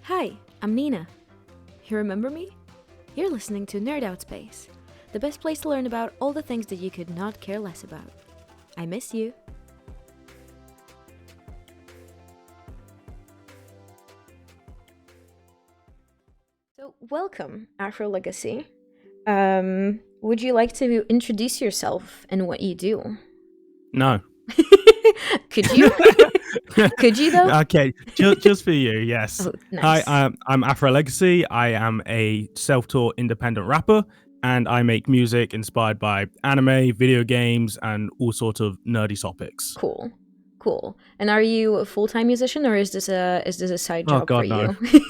Hi, I'm Nina. You remember me? You're listening to Nerd Out Space, the best place to learn about all the things that you could not care less about. I miss you. So, welcome, AfroLegacy. Would you like to introduce yourself and what you do? No. Could you? Could you though? Okay, just for you, yes. Oh, nice. Hi, I'm AfroLegacy. I am a self-taught independent rapper, and I make music inspired by anime, video games, and all sorts of nerdy topics. Cool. And are you a full-time musician, or is this a side job God, for no. you?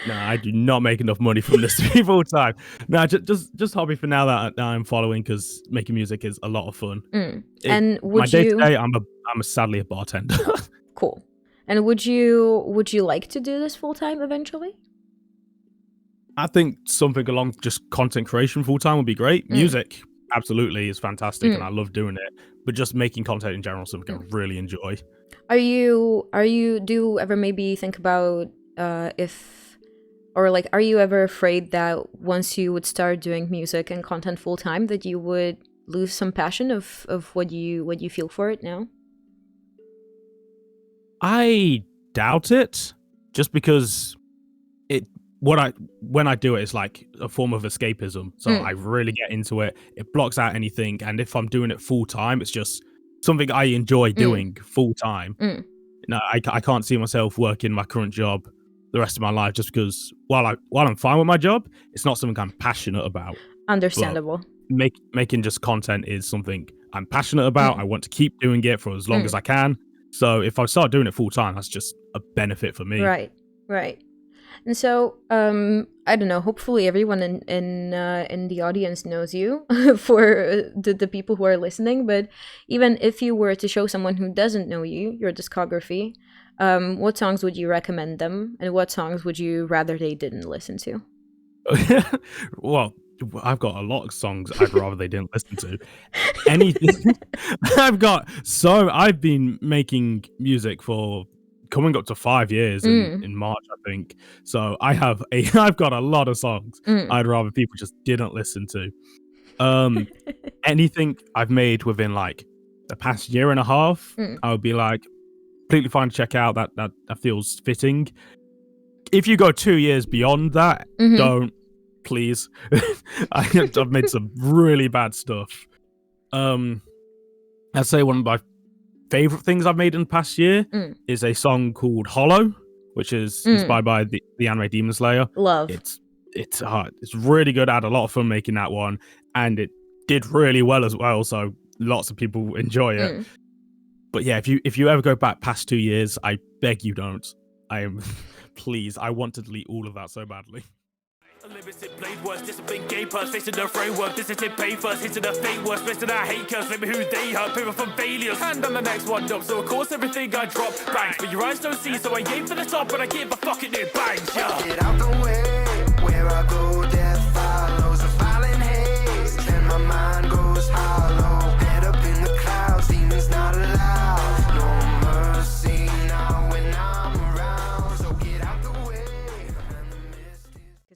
No, I do not make enough money from this to be full time. No, just hobby for now that I'm following because making music is a lot of fun. And would my day you? to day, I'm sadly a bartender. Cool. And would you like to do this full time eventually? I think something along just content creation full time would be great. Music absolutely is fantastic, and I love doing it. But just making content in general is something I really enjoy. Do you ever maybe think about are you ever afraid that once you would start doing music and content full time that you would lose some passion of what you feel for it now? I doubt it, just because when I do it, it's like a form of escapism. So I really get into it. It blocks out anything, and if I'm doing it full time, it's just something I enjoy doing full time. No, I can't see myself working my current job the rest of my life, just because while I'm fine with my job, it's not something I'm passionate about. Understandable. But making just content is something I'm passionate about. I want to keep doing it for as long as I can. So if I start doing it full time, that's just a benefit for me. Right. And so, I don't know. Hopefully, everyone in the audience knows you for the people who are listening. But even if you were to show someone who doesn't know you your discography, what songs would you recommend them, and what songs would you rather they didn't listen to? Well, I've got a lot of songs I'd rather they didn't listen to. Anything. I've been making music for coming up to 5 years in March, I think. So I've got a lot of songs I'd rather people just didn't listen to. Anything I've made within like the past year and a half, I would be like completely fine to check out. That feels fitting. If you go 2 years beyond that, don't. Please. I've made some really bad stuff. I'd say one of my favorite things I've made in the past year is a song called Hollow, which is inspired by the anime Demon Slayer. Love. It's really good. I had a lot of fun making that one, and it did really well as well, so lots of people enjoy it. But yeah, if you ever go back past 2 years, I beg you don't. Please, I want to delete all of that so badly. Unlimited blade words, discipline gay purse, facing the framework, discipline pay first, hitting the fate worst, best of that hate curse, maybe who they hurt, paper from failures, hand on the next one up, so of course everything I drop, bangs, but your eyes don't see, so I aim for the top, but I give a fucking new bangs, yeah. Get out the way, where I go, death follows, a violent haze, and my mind goes hollow, head up in the clouds, demons not allowed, no mercy now when I'm around, so get out the way.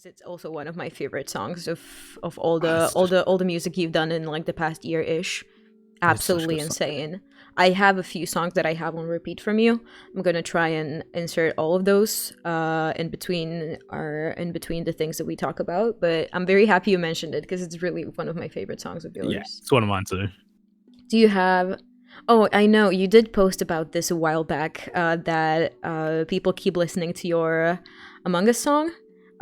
It's also one of my favorite songs of all the music you've done in like the past year-ish. Absolutely insane. I have a few songs that I have on repeat from you. I'm gonna try and insert all of those in between the things that we talk about. But I'm very happy you mentioned it because it's really one of my favorite songs of yours. Yeah, it's one of mine too. Do you have? Oh, I know you did post about this a while back. That people keep listening to your Among Us song.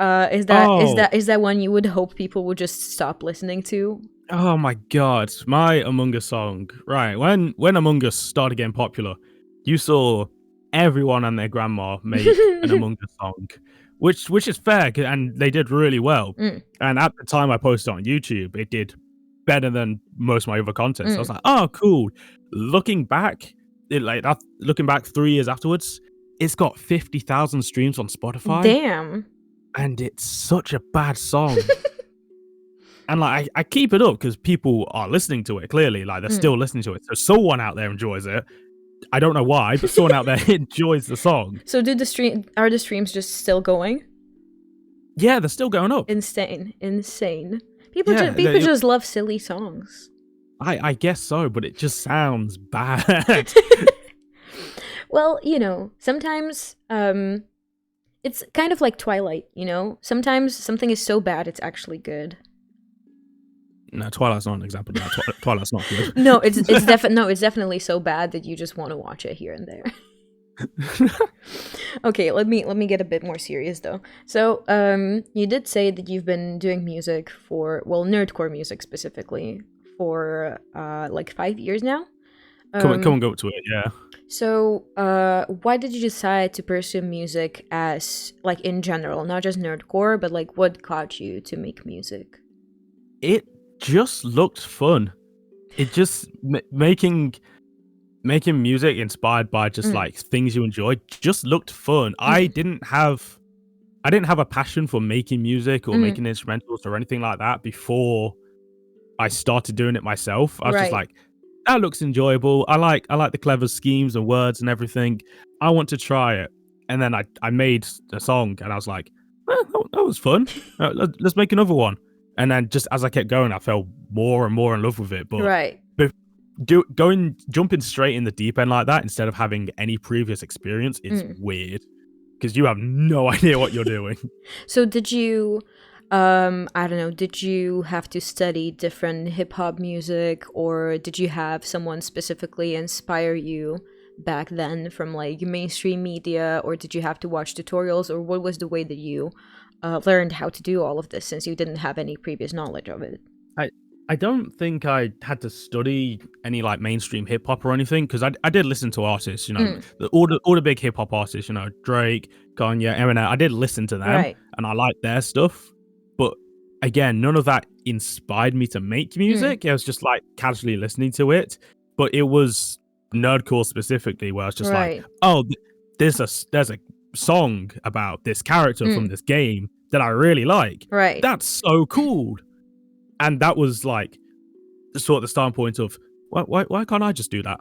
Is that one you would hope people would just stop listening to? Oh my god, my Among Us song. Right, when Among Us started getting popular, you saw everyone and their grandma make an Among Us song, which is fair, and they did really well. And at the time I posted on YouTube, it did better than most of my other content. So I was like, oh, cool. Looking back 3 years afterwards, it's got 50,000 streams on Spotify. Damn. And it's such a bad song. And like I keep it up because people are listening to it, clearly. Like they're still listening to it. So someone out there enjoys it. I don't know why, but someone out there enjoys the song. So are the streams just still going? Yeah, they're still going up. Insane. People just love silly songs. I guess so, but it just sounds bad. Well, sometimes it's kind of like Twilight, Sometimes something is so bad it's actually good. No, Twilight's not an example. No, Twilight's not good. No, it's definitely so bad that you just want to watch it here and there. Okay, let me get a bit more serious though. So, you did say that you've been doing music nerdcore music specifically for like 5 years now. Come on, go to it, yeah. So, why did you decide to pursue music as, like, in general, not just nerdcore, but, like, what got you to make music? It just looked fun. It just, making music inspired by just, like, things you enjoyed just looked fun. I didn't have a passion for making music or making instrumentals or anything like that before I started doing it myself. I was just like, that looks enjoyable. I like the clever schemes and words and everything. I want to try it. And then I made a song and I was like, that was fun. Let's make another one. And then just as I kept going, I fell more and more in love with it. But jumping straight in the deep end like that instead of having any previous experience is weird because you have no idea what you're doing. So did you I don't know, did you have to study different hip-hop music, or did you have someone specifically inspire you back then from like mainstream media, or did you have to watch tutorials, or what was the way that you learned how to do all of this since you didn't have any previous knowledge of it? I don't think I had to study any like mainstream hip hop or anything, because I did listen to artists, all the big hip hop artists, Drake, Kanye, Eminem. I did listen to them, and I liked their stuff. But again, none of that inspired me to make music. It was just like casually listening to it. But it was nerdcore specifically, where I was just like, oh, there's a song about this character from this game that I really like. Right. That's so cool. And that was like sort of the starting point of why can't I just do that?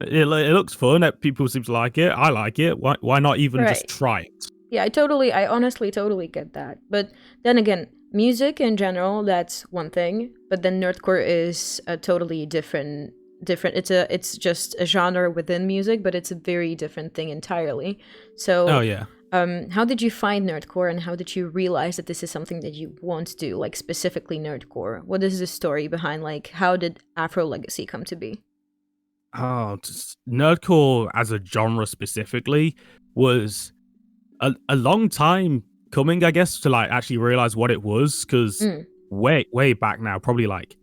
It looks fun. People seem to like it. I like it. Why not even just try it? Yeah, I honestly totally get that. But then again, music in general, that's one thing. But then nerdcore is a totally different. It's just a genre within music, but it's a very different thing entirely. So, oh yeah. How did you find nerdcore, and how did you realize that this is something that you want to do, like specifically nerdcore? What is the story behind, like, how did AfroLegacy come to be? Oh, nerdcore as a genre specifically was a long time coming, I guess, to like actually realize what it was, because way back now, probably like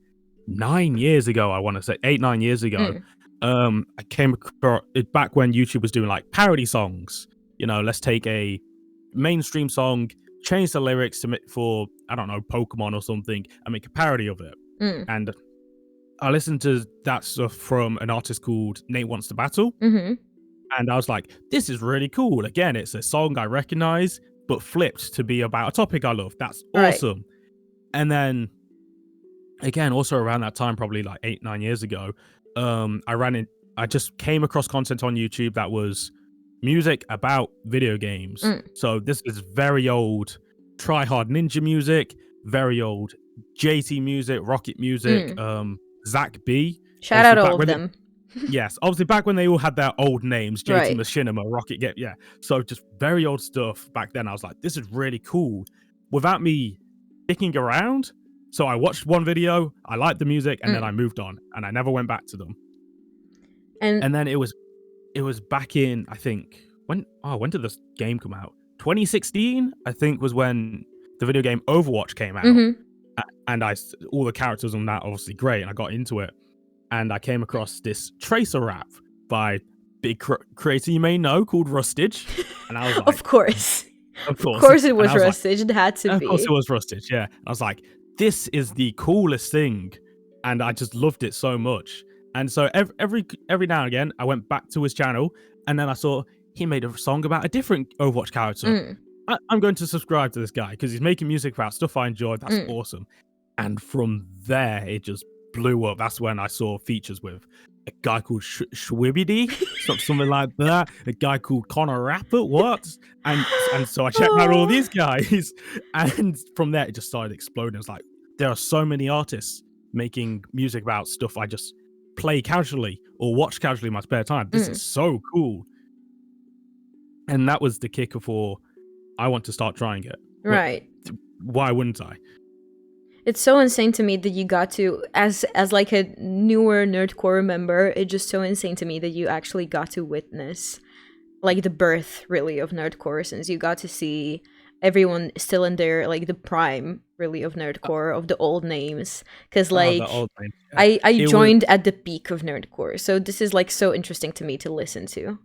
9 years ago, I want to say 8-9 years ago, I came across it back when YouTube was doing like parody songs. Let's take a mainstream song, change the lyrics for, I don't know, Pokemon or something, and make a parody of it. And I listened to that stuff from an artist called Nate Wants to Battle. And I was like, this is really cool. Again, it's a song I recognize, but flipped to be about a topic I love. That's awesome. And then, again, also around that time, probably like 8-9 years ago, I just came across content on YouTube that was music about video games. So this is very old Try Hard Ninja music, very old JT music, Rocket music, Zach B. Shout out all of them. Yes, obviously back when they all had their old names, JT Machinima, Rocket Get, yeah. So just very old stuff back then. I was like, this is really cool. Without me sticking around. So I watched one video, I liked the music, and then I moved on, and I never went back to them. And then it was back in, I think, when did this game come out? 2016, I think, was when the video game Overwatch came out. And all the characters on that obviously great, and I got into it. And I came across this Tracer rap by big creator you may know called Rustage. And I was like, Of course it was Rustage. It had to be. Of course it was Rustage, yeah. I was like, this is the coolest thing. And I just loved it so much. And so every now and again, I went back to his channel, and then I saw he made a song about a different Overwatch character. I'm going to subscribe to this guy because he's making music about stuff I enjoy. That's awesome. And from there, it just blew up. That's when I saw features with a guy called Schwibidi, something like that. A guy called Connor Rapper. What? And so I checked out all these guys, and from there it just started exploding. It's like there are so many artists making music about stuff I just play casually or watch casually in my spare time. This is so cool. And that was the kicker for I want to start trying it. Right. Why wouldn't I? It's so insane to me that you got to, as like a newer nerdcore member, it's just so insane to me that you actually got to witness like the birth really of nerdcore, since you got to see everyone still in their like the prime really of nerdcore, of the old names, because like I joined at the peak of nerdcore, so this is like so interesting to me to listen to.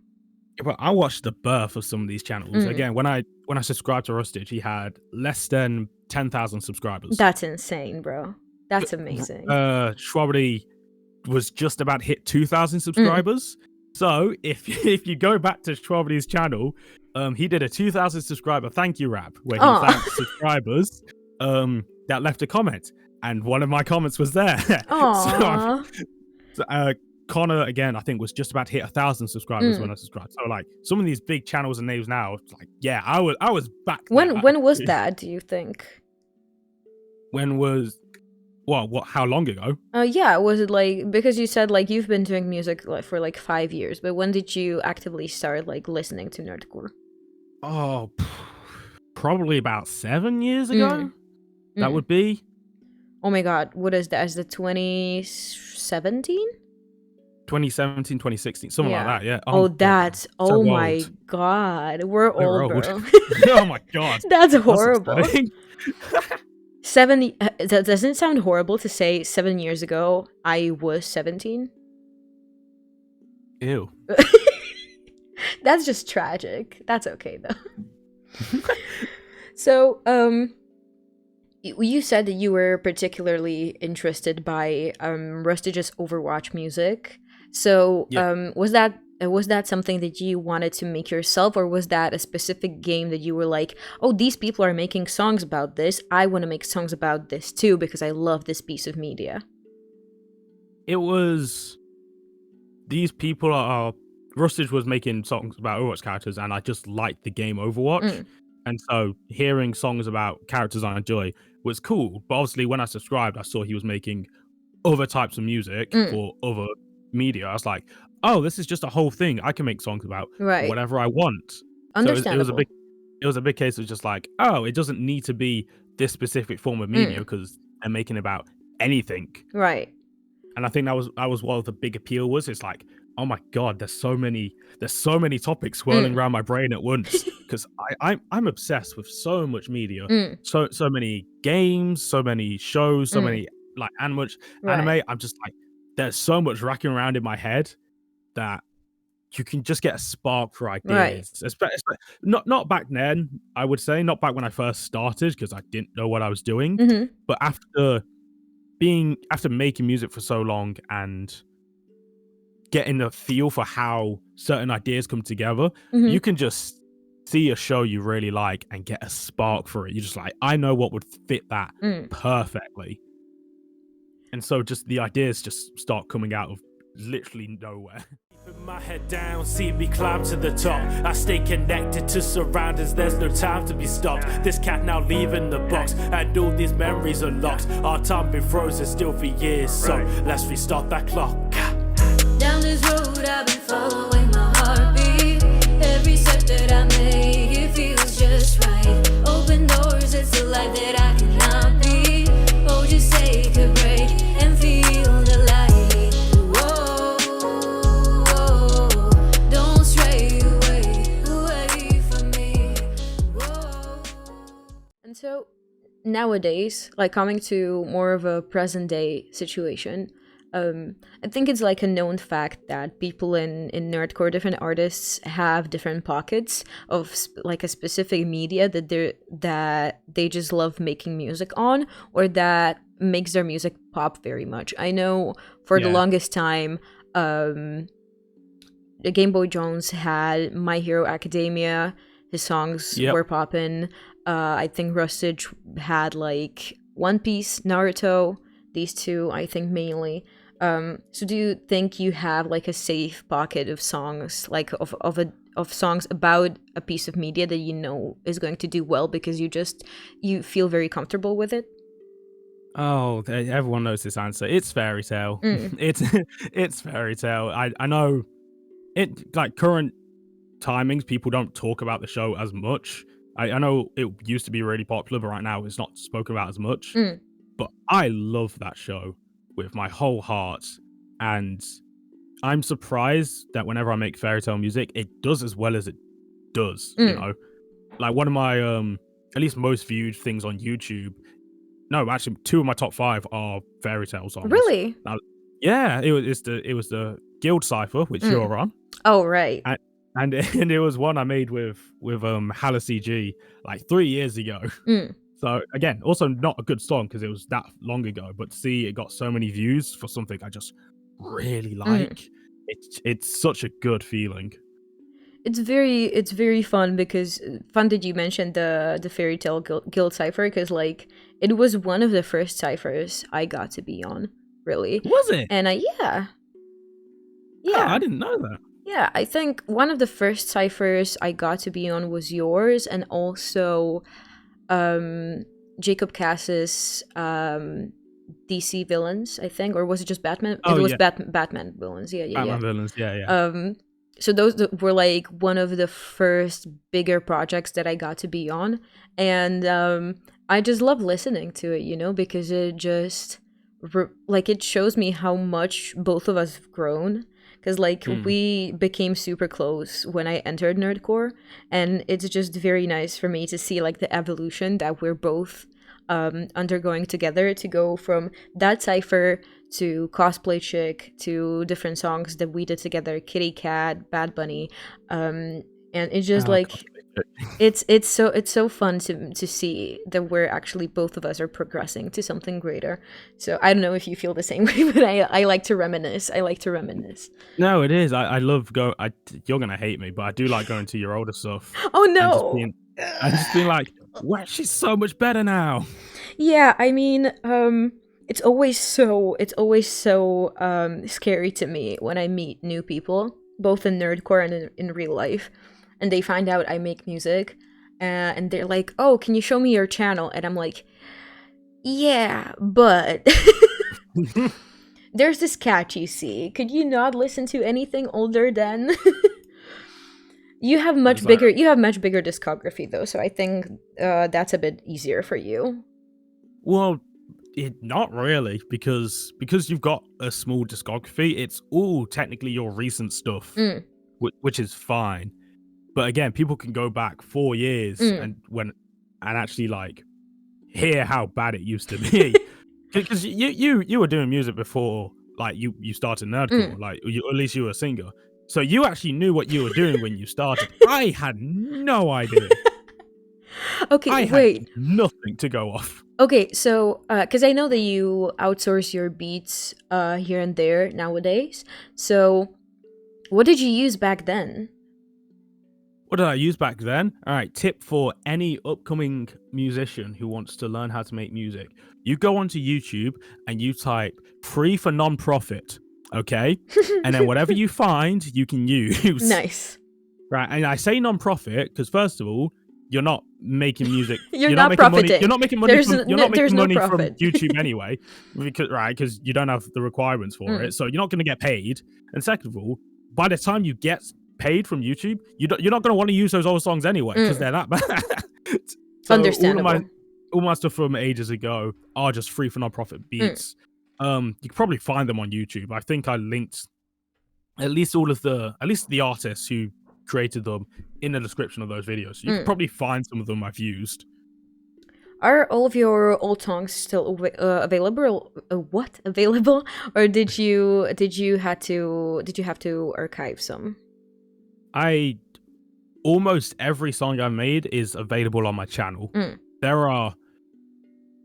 But I watched the birth of some of these channels. Again, when I subscribed to Rustage, he had less than 10,000 subscribers. That's insane, bro. That's amazing. Schwabity was just about hit 2,000 subscribers. So if you go back to Schwabity's channel, he did a 2,000 subscriber thank you rap where he thanked subscribers that left a comment, and one of my comments was there. So Connor, again, I think was just about to hit 1,000 subscribers when I subscribed. So like some of these big channels and names now, it's like, yeah, I was back there. When was that, do you think? When was what how long ago? Yeah, was it like, because you said like you've been doing music like for like 5 years, but when did you actively start like listening to nerdcore? Oh, probably about 7 years ago. That would be. Oh my god, what is that? Is it 2017? 2017, 2016, something like that, yeah. That's so my god. We're old, bro. Oh my god. That's horrible. That doesn't sound horrible to say 7 years ago I was 17. Ew. That's just tragic. That's okay though. So, you said that you were particularly interested by Rustage's Overwatch music. So, was that something that you wanted to make yourself, or was that a specific game that you were like, oh, these people are making songs about this, I want to make songs about this too because I love this piece of media? It was, these people are, Rustage was making songs about Overwatch characters, and I just liked the game Overwatch. And so hearing songs about characters I enjoy was cool. But obviously when I subscribed, I saw he was making other types of music for other media. I was like, oh, this is just a whole thing I can make songs about whatever I want. Understandable. So it was a big case of just like, oh, it doesn't need to be this specific form of media because they're making about anything. Right. And I think that was what the big appeal was. It's like, oh my god, there's so many topics swirling around my brain at once, because I'm obsessed with so much media, so many games, so many shows, so many like anime. I'm just like, there's so much racking around in my head that you can just get a spark for ideas. Not back then, I would say, not back when I first started, because I didn't know what I was doing. But after making music for so long and getting a feel for how certain ideas come together, you can just see a show you really like and get a spark for it. You're just like, I know what would fit that perfectly. And so just the ideas just start coming out of literally nowhere. Keeping my head down, see me climb to the top. I stay connected to surroundings, there's no time to be stopped. This cat now leaving the box, and all these memories are locked. Our time been frozen still for years, so let's restart that clock. Down this road I've been following my heartbeat. Every step that I make, it feels just right. Open doors, it's a life that I cannot be. Oh, just take a break and feel the light. Whoa, don't stray away from me. Whoa. And so nowadays, like coming to more of a present day situation, I think it's like a known fact that people in nerdcore, different artists have different pockets of like a specific media that they just love making music on, or that makes their music pop very much. I know for the longest time, the Game Boy Jones had My Hero Academia. His songs were poppin'. I think Rustage had like One Piece, Naruto. These two, I think, mainly. So do you think you have like a safe pocket of songs, like of songs about a piece of media that you know is going to do well because you feel very comfortable with it? Oh, everyone knows this answer. It's Fairy Tale. Mm. It's Fairy Tale. I know it, like, current timings, people don't talk about the show as much. I know it used to be really popular, but right now it's not spoken about as much. Mm. But I love that show with my whole heart, and I'm surprised that whenever I make fairy tale music, it does as well as it does. You know, like one of my at least most viewed things on YouTube. No, actually, two of my top 5 are fairy tale songs. Really? Now, yeah, it was the Guild Cipher, which you're on. Oh, right. And it was one I made with Hala CG like 3 years ago. So again, also not a good song because it was that long ago, but to see it got so many views for something I just really like, it's such a good feeling. It's very fun because fun that you mentioned the fairy tale guild cipher, because like it was one of the first ciphers I got to be on, really. Was it? And Oh, I didn't know that. Yeah, I think one of the first ciphers I got to be on was yours, and also Jacob Cass's DC villains, I think, or was it just Batman? Oh, it was yeah. Batman villains. Yeah. Batman villains, yeah. So those were like one of the first bigger projects that I got to be on, and I just love listening to it, you know, because it just like it shows me how much both of us have grown. Because like we became super close when I entered nerdcore, and it's just very nice for me to see like the evolution that we're both undergoing together, to go from that cipher to Cosplay Chick to different songs that we did together, Kitty Cat, Bad Bunny, and it's just like it's so fun to see that we're actually, both of us are progressing to something greater. So I don't know if you feel the same way, but I like to reminisce. No, it is. I love you're gonna hate me, but I do like going to your older stuff. Oh no! And just being like, wow, she's so much better now. Yeah, I mean, it's always so scary to me when I meet new people, both in nerdcore and in real life, and they find out I make music, and they're like, "Oh, can you show me your channel?" And I'm like, "Yeah, but there's this catch, you see. Could you not listen to anything older than?" You have much bigger discography though, so I think that's a bit easier for you. Well, not really, because you've got a small discography, it's all technically your recent stuff, which is fine. But again, people can go back 4 years and actually like hear how bad it used to be. Because you were doing music before, like you started nerdcore, like at least you were a singer. So you actually knew what you were doing when you started. I had no idea. Okay, I had nothing to go off. Okay, so because I know that you outsource your beats here and there nowadays. So what did you use back then? What did I use back then? All right, tip for any upcoming musician who wants to learn how to make music. You go onto YouTube and you type free for non-profit, okay? And then whatever you find, you can use. Nice. Right, and I say non-profit because first of all, you're not making music. You're not making profiting. Money. You're not making money. You're not making money from YouTube anyway, because you don't have the requirements for it. So you're not going to get paid. And second of all, by the time you get paid from YouTube, you're not going to want to use those old songs anyway because they're that bad. So understandable. All my stuff from ages ago are just free for non-profit beats. You can probably find them on YouTube. I think I linked at least the artists who created them in the description of those videos. So you can probably find some of them I've used. Are all of your old songs still available? Available, or did you have to archive some? Almost every song I've made is available on my channel. There are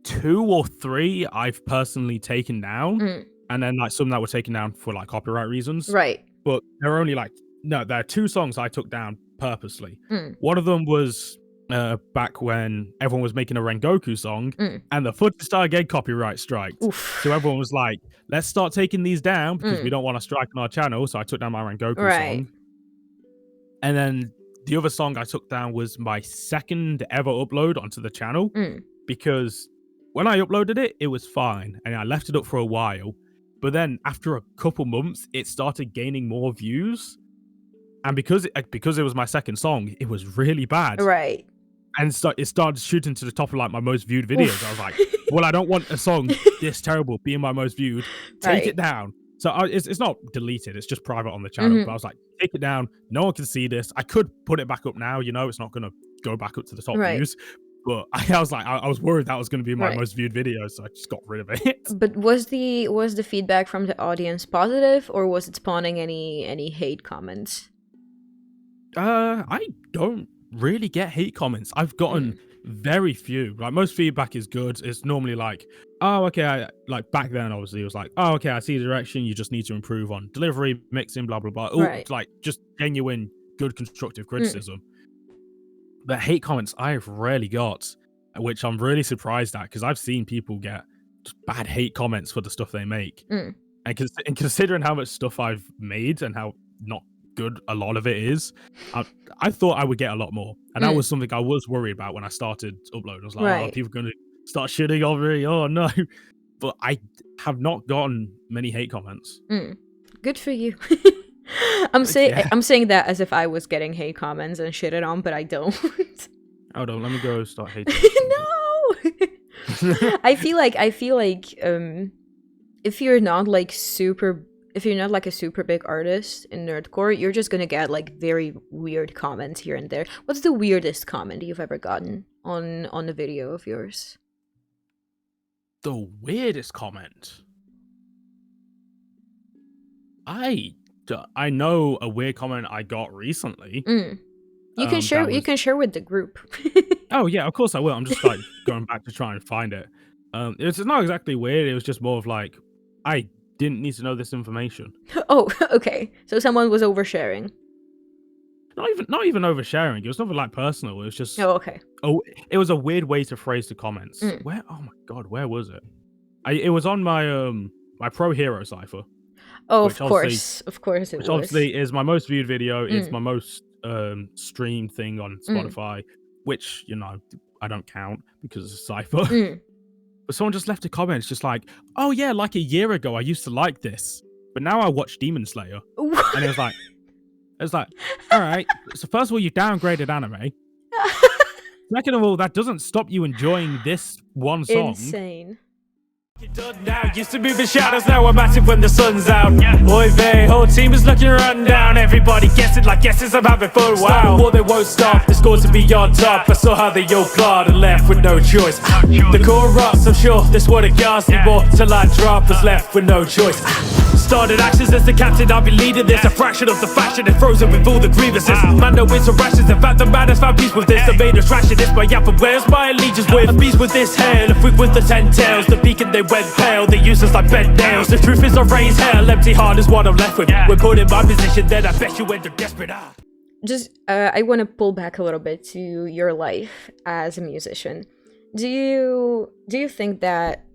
2 or 3 I've personally taken down, and then like some that were taken down for like copyright reasons. Right. But there are only there are 2 songs I took down purposely. One of them was back when everyone was making a Rengoku song, and the footage started getting copyright striked. Oof. So everyone was like, let's start taking these down because we don't want to strike on our channel. So I took down my Rengoku song. And then the other song I took down was my second ever upload onto the channel, because when I uploaded it, it was fine, and I left it up for a while. But then after a couple months, it started gaining more views. And because it was my second song, it was really bad. Right. And it started shooting to the top of like my most viewed videos. Oof. I was like, well, I don't want a song this terrible being my most viewed. Take it down. So it's not deleted. It's just private on the channel. But I was like, take it down. No one can see this. I could put it back up now. You know, it's not going to go back up to the top views. But I was like, I was worried that was going to be my most viewed video. So I just got rid of it. But was the feedback from the audience positive, or was it spawning any hate comments? I don't really get hate comments. I've gotten very few. Like, most feedback is good. It's normally like, oh, okay, like back then obviously it was like, oh, okay, I see the direction, you just need to improve on delivery, mixing, blah blah blah. Like just genuine good constructive criticism. The hate comments I've rarely got, which I'm really surprised at, because I've seen people get just bad hate comments for the stuff they make. And considering how much stuff I've made and how not good a lot of it is, I thought I would get a lot more, and that was something I was worried about when I started uploading. I was like, oh, people are going to start shitting on me, oh no. But I have not gotten many hate comments. Good for you. I'm saying that as if I was getting hate comments and shitted on, but I don't. Hold on, let me go start hating. No. I feel like if you're not like a super big artist in nerdcore, you're just gonna get like very weird comments here and there. What's the weirdest comment you've ever gotten on a video of yours? The weirdest comment? I know a weird comment I got recently. You can share. You can share with the group. Oh yeah, of course I will. I'm just like going back to try and find it. It's not exactly weird. It was just more of like, I didn't need to know this information. Oh, okay. So someone was oversharing. Not even oversharing. It was nothing like personal. It was just. Oh, okay. Oh, it was a weird way to phrase the comments. Where? Oh my god, where was it? It was on my my Pro Hero cipher. Oh, of course it was. Which obviously is my most viewed video. It's my most streamed thing on Spotify, which, you know, I don't count because it's a cipher. But someone just left a comment. It's just like, oh yeah, like a year ago I used to like this, but now I watch Demon Slayer. And it was like, all right. So first of all, you downgraded anime. Second of all, that doesn't stop you enjoying this one song. Insane. Done now, used to move in shadows, now I'm active when the sun's out. Oi vey, whole team is looking run down. Everybody guessing like guesses I'm having fun. Wow, war they won't stop, the score to be on top. I saw how they all clawed and left with no choice. The chorus, I'm sure this what it gas me more till I drop, was left with no choice. Started actions as the captain, I'll be leading this. A fraction of the faction and frozen with all the grievances. Man, no interactions, in fact the man has found peace with this. The main distraction is my yap and where's my allegiance with? A beast with this hair, a freak with the 10 tails. The beacon they went pale, they use us like bent nails. The truth is I raise hell, empty heart is what I'm left with. We're put in my position, then I bet you when they're desperate. Just, I want to pull back a little bit to your life as a musician. Do you think that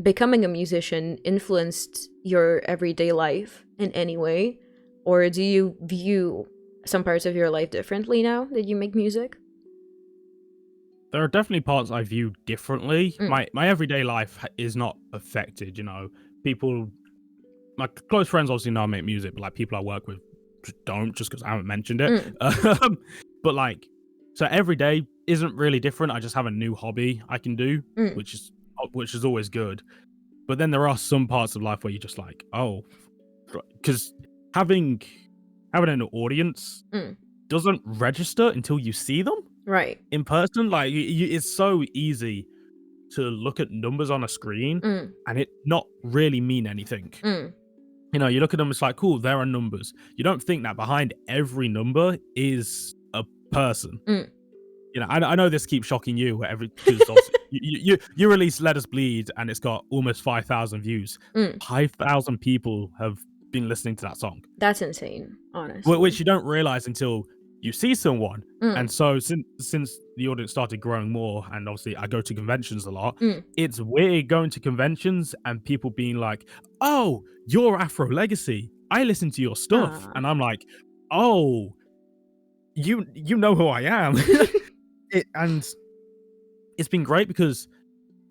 becoming a musician influenced your everyday life in any way? Or do you view some parts of your life differently now that you make music? There are definitely parts I view differently. My everyday life is not affected, you know. People, my close friends obviously know I make music, but like people I work with just don't, just because I haven't mentioned it. But like, so every day isn't really different. I just have a new hobby I can do, which is always good. But then there are some parts of life where you're just like, oh, because having an audience doesn't register until you see them. Right. In person, like it's so easy to look at numbers on a screen and it not really mean anything. You know, you look at them, it's like, cool, there are numbers. You don't think that behind every number is a person. You know, I know this keeps shocking you. Because you release Let Us Bleed and it's got almost 5,000 views. 5,000 people have been listening to that song. That's insane, honestly. Which you don't realize until you see someone. And so since the audience started growing more, and obviously I go to conventions a lot, it's weird going to conventions and people being like, oh, you're AfroLegacy, I listen to your stuff. And I'm like, oh, you know who I am. And it's been great because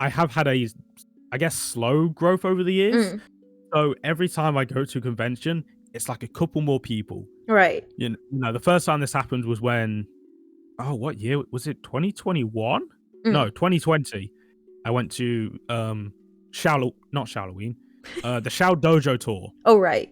I have had a, I guess, slow growth over the years. So every time I go to a convention, it's like a couple more people. Right. You know, the first time this happened was when, what year was it? 2021? No, 2020. I went to not Shalloween, the Shao Dojo tour. Oh, right.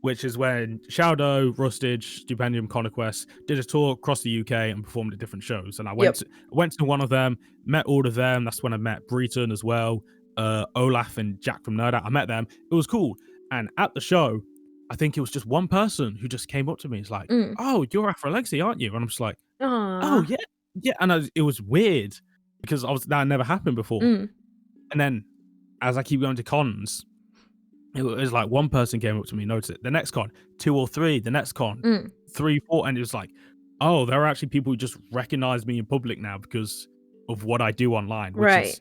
Which is when Shaudo, Rustage, Stupendium, Conquest did a tour across the UK and performed at different shows. And I went to one of them, met all of them. That's when I met Breton as well, Olaf and Jack from Nerd Out. I met them. It was cool. And at the show, I think it was just one person who just came up to me. It's like, oh, you're AfroLegacy, aren't you? And I'm just like, oh, yeah. Yeah. And it was weird because that never happened before. And then as I keep going to cons, it was like one person came up to me, noticed it. The next con, 2 or 3. The next con, 3, 4. And it was like, oh, there are actually people who just recognize me in public now because of what I do online, which is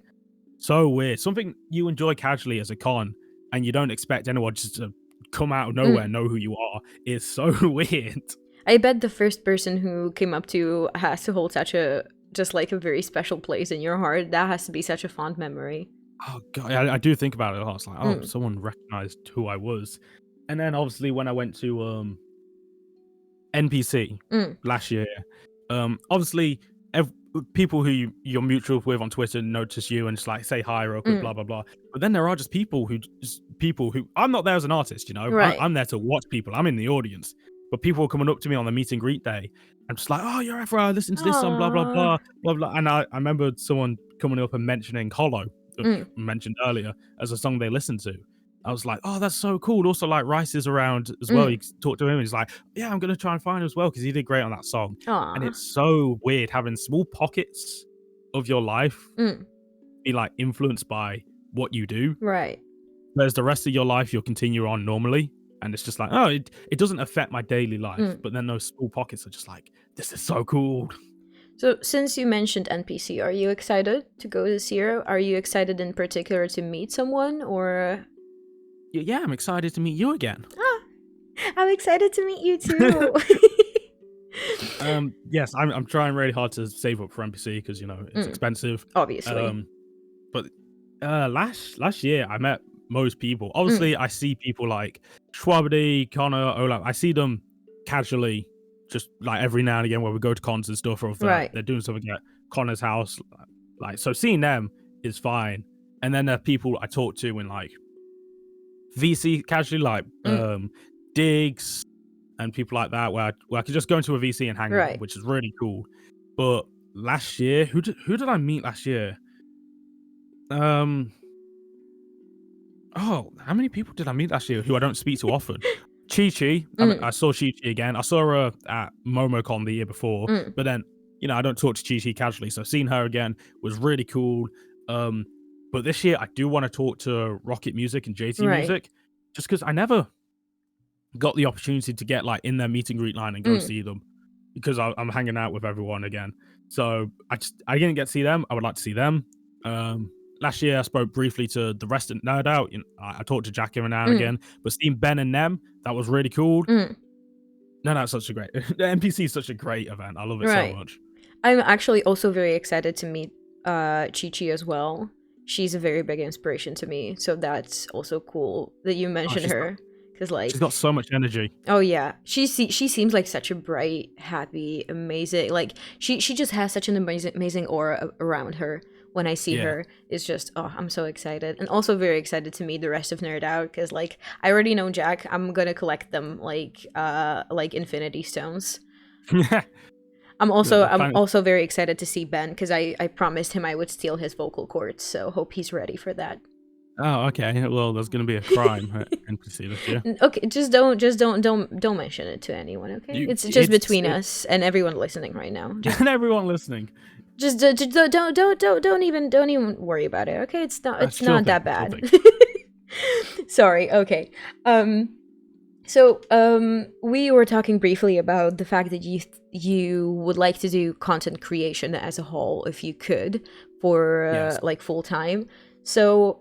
so weird. Something you enjoy casually as a con, and you don't expect anyone just to come out of nowhere and know who you are. Is so weird. I bet the first person who came up to you has to hold a very special place in your heart. That has to be such a fond memory. Oh god, I do think about it a lot. It's like, oh, someone recognized who I was. And then obviously when I went to NPC last year, obviously people who you're mutual with on Twitter notice you and just like say hi real quick, blah blah blah. But then there are just people who I'm not there as an artist, you know. Right. I'm there to watch people. I'm in the audience. But people are coming up to me on the meet and greet day. I'm just like, oh, you're Afro, I listen to this song, blah blah blah blah blah. And I remember someone coming up and mentioning Hollow, that mentioned earlier, as a song they listened to. I was like, oh, that's so cool. Also, like, Rice is around as well. You talk to him and he's like, yeah, I'm going to try and find him as well because he did great on that song. And it's so weird having small pockets of your life be like influenced by what you do. Right. Whereas the rest of your life, you'll continue on normally. And it's just like, oh, it doesn't affect my daily life. But then those small pockets are just like, this is so cool. So since you mentioned NPC, are you excited to go this year? Are you excited in particular to meet someone, or? Yeah, I'm excited to meet you again. I'm excited to meet you too. Yes, I'm trying really hard to save up for NPC because, you know, it's expensive. Obviously. But last year I met most people. Obviously, I see people like Schwabedy, Connor, Olaf. I see them casually, just like every now and again where we go to cons and stuff, or if they're doing something at Connor's house. Like, so seeing them is fine. And then there are people I talk to in like VC casually, like Diggs and people like that, where I could just go into a VC and hang out, which is really cool. But last year, who did I meet last year? How many people did I meet last year who I don't speak to often? Chi-Chi. I saw Chi-Chi again. I saw her at MomoCon the year before, but then, you know, I don't talk to Chi-Chi casually, so seeing her again was really cool. But this year, I do want to talk to Rocket Music and JT Music, just because I never got the opportunity to get like in their meet and greet line and go see them, because I'm hanging out with everyone again. So I didn't get to see them. I would like to see them. Last year, I spoke briefly to the rest of Nerd Out. You know, I talked to Jack every now and again, but seeing Ben and Nem, that was really cool. No, such a great. The NPC is such a great event. I love it so much. I'm actually also very excited to meet Chi-Chi as well. She's a very big inspiration to me, so that's also cool that you mentioned her. Because like she's got so much energy. Oh yeah, she seems like such a bright, happy, amazing. Like she just has such an amazing aura around her. When I see her, it's just, I'm so excited. And also very excited to meet the rest of Nerd Out, because like I already know Jack. I'm gonna collect them like Infinity Stones. I'm also very excited to see Ben, because I promised him I would steal his vocal cords, so hope he's ready for that. Oh, okay. Well, there's gonna be a crime at NPC this year. Okay, just don't mention it to anyone. Okay, it's just between us and everyone listening right now. And everyone listening. Just don't even worry about it. Okay, it's not that bad. Sorry. Okay. So, we were talking briefly about the fact that you would like to do content creation as a whole, if you could, for Yes. like full time. So,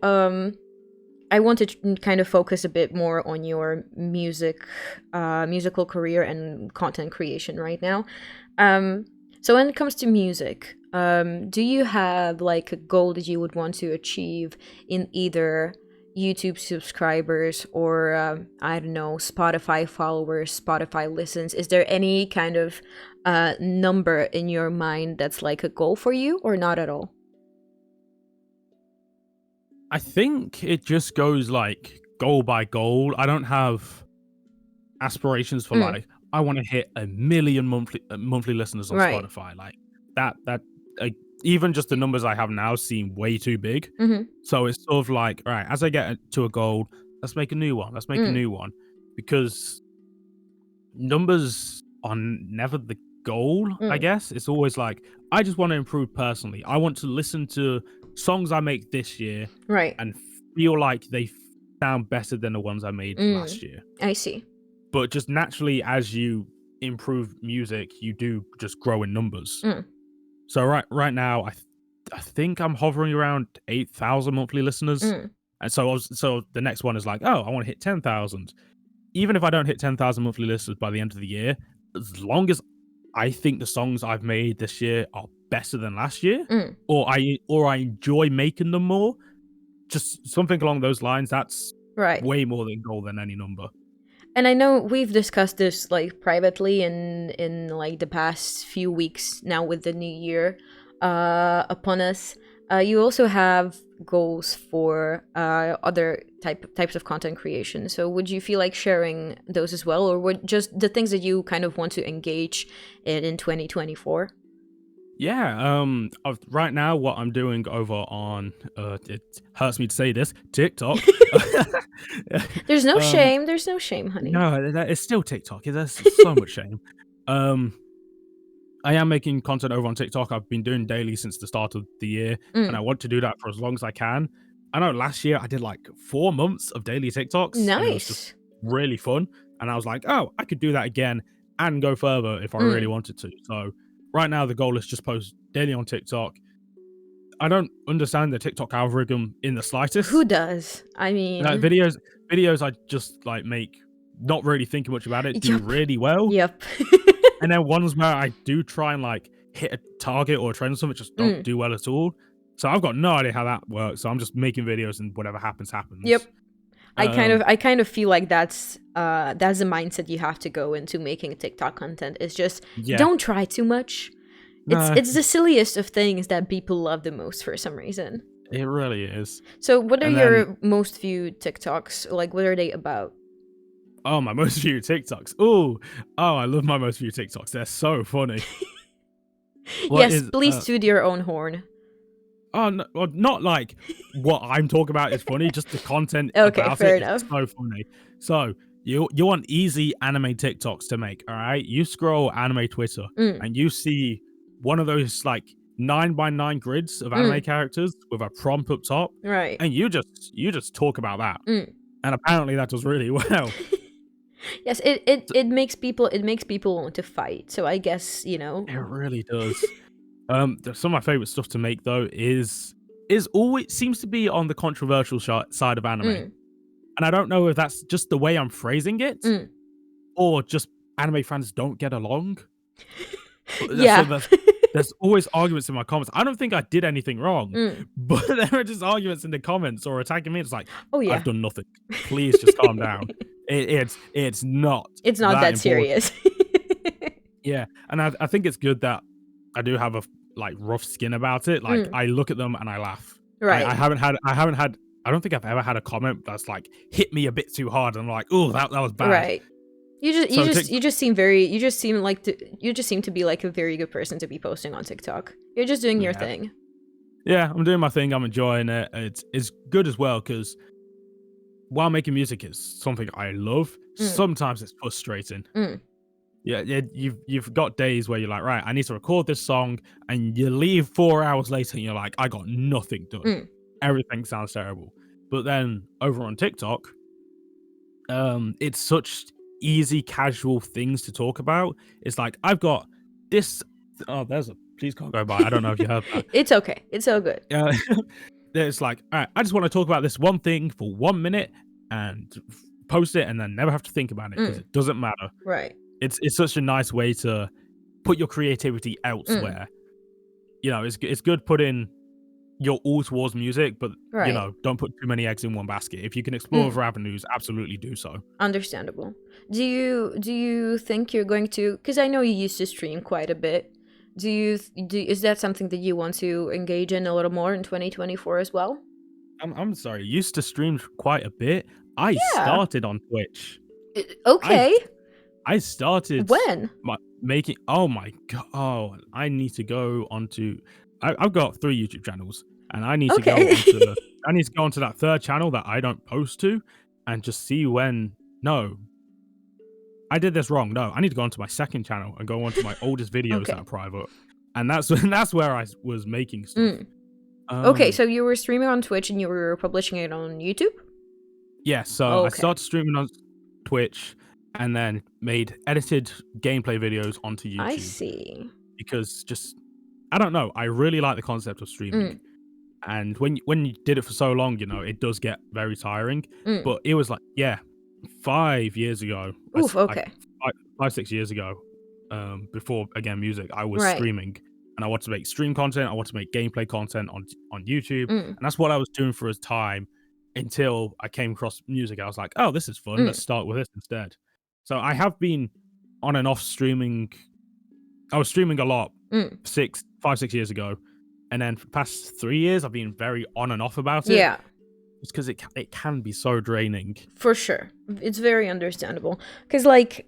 I want to kind of focus a bit more on your musical career and content creation right now. So when it comes to music, do you have like a goal that you would want to achieve in either YouTube subscribers or I don't know, Spotify followers, Spotify listens? Is there any kind of number in your mind that's like a goal for you, or not at all? I think it just goes like goal by goal. I don't have aspirations for like I want to hit 1 million monthly listeners on Right. Spotify. Like that like, even just the numbers I have now seem way too big. So it's sort of like, all right, as I get to a goal, let's make a new one. Let's make a new one, because numbers are never the goal. I guess it's always like, I just want to improve personally. I want to listen to songs I make this year, Right. and feel like they sound better than the ones I made last year. I see. But just naturally, as you improve music, you do just grow in numbers. So right now, I think I'm hovering around 8,000 monthly listeners, and so the next one is like, oh, I want to hit 10,000. Even if I don't hit 10,000 monthly listeners by the end of the year, as long as I think the songs I've made this year are better than last year, or I enjoy making them more, just something along those lines, that's Right. way more than goal than any number. And I know we've discussed this like privately in like the past few weeks now with the new year upon us. You also have goals for other types of content creation. So would you feel like sharing those as well, or would just the things that you kind of want to engage in 2024? Yeah, right now what I'm doing over on it hurts me to say this, TikTok. There's no shame. There's no shame, honey. No, it's still TikTok. There's so much shame. I am making content over on TikTok. I've been doing daily since the start of the year, and I want to do that for as long as I can. I know last year I did like 4 months of daily TikToks. Nice. And it was just really fun. And I was like, oh, I could do that again and go further if I really wanted to. So right now the goal is just post daily on TikTok. I don't understand the TikTok algorithm in the slightest. Who does? I mean, like videos I just like make, not really thinking much about it, do really well. Yep. And then ones where I do try and like hit a target or a trend or something, just don't do well at all. So I've got no idea how that works. So I'm just making videos and whatever happens. Yep. I kind of feel like that's the mindset you have to go into making TikTok content. It's just don't try too much. It's the silliest of things that people love the most for some reason. It really is. So what are your most viewed TikToks? Like, what are they about? Oh, my most viewed TikToks. Oh, I love my most viewed TikToks. They're so funny. Yes, please toot your own horn. Oh, no, well, not like what I'm talking about is funny, just the content okay, about fair it enough. is so funny. So you want easy anime TikToks to make, all right? You scroll anime Twitter and you see one of those like 9x9 grids of anime characters with a prompt up top, right? And you just talk about that, and apparently that does really well. Yes, it makes people want to fight. So I guess, you know, it really does. Some of my favorite stuff to make though is always seems to be on the controversial side of anime, and I don't know if that's just the way I'm phrasing it, or just anime fans don't get along. Yeah. So there's always arguments in my comments. I don't think I did anything wrong, but there are just arguments in the comments or attacking me. It's like, oh yeah, I've done nothing. Please just calm down. It's not that serious. Yeah, and I think it's good that I do have a like rough skin about it. Like I look at them and I laugh. Right. I don't think I've ever had a comment that's like hit me a bit too hard. And I'm like, oh, that was bad. Right. You just seem to be like a very good person to be posting on TikTok. You're just doing your thing. Yeah, I'm doing my thing. I'm enjoying it. It's good as well because while making music is something I love, sometimes it's frustrating. Yeah, you've got days where you're like, right, I need to record this song, and you leave 4 hours later and you're like, I got nothing done. Everything sounds terrible. But then over on TikTok, it's such easy, casual things to talk about. It's like I've got this. Oh, there's a please can't go by. I don't know if you heard that. It's okay. It's all good. It's like, all right, I just want to talk about this one thing for 1 minute and post it, and then never have to think about it because it doesn't matter. Right. It's such a nice way to put your creativity elsewhere. You know, it's good putting your all towards music, but Right. you know, don't put too many eggs in one basket. If you can explore other avenues, absolutely do so. Understandable. Do you think you're going to? Because I know you used to stream quite a bit. Is that something that you want to engage in a little more in 2024 as well? I'm sorry, used to stream quite a bit. I Yeah. started on Twitch. Okay. I started When? making. Oh my god! Oh, I need to go onto. I've got 3 YouTube channels, and I need to go Okay. onto. I need to go onto that 3rd channel that I don't post to, and just see when. No, I did this wrong. No, I need to go onto my 2nd channel and go onto my oldest videos that Okay. are private, and that's where I was making stuff. Okay, so you were streaming on Twitch and you were publishing it on YouTube? Yeah, so I Okay. started streaming on Twitch, and then made edited gameplay videos onto YouTube. I see. Because just I don't know, I really like the concept of streaming. And when you did it for so long, you know, it does get very tiring. But it was like, 5 years ago, Oof, okay. 5, 6 years ago, before again music, I was Right. streaming, and I wanted to make stream content. I wanted to make gameplay content on YouTube, and that's what I was doing for a time until I came across music. I was like, oh, this is fun. Let's start with this instead. So I have been on and off streaming. I was streaming a lot 5, 6 years ago, and then for the past 3 years, I've been very on and off about it. Yeah, Just because it can be so draining. for sure. It's very understandable. Because, like,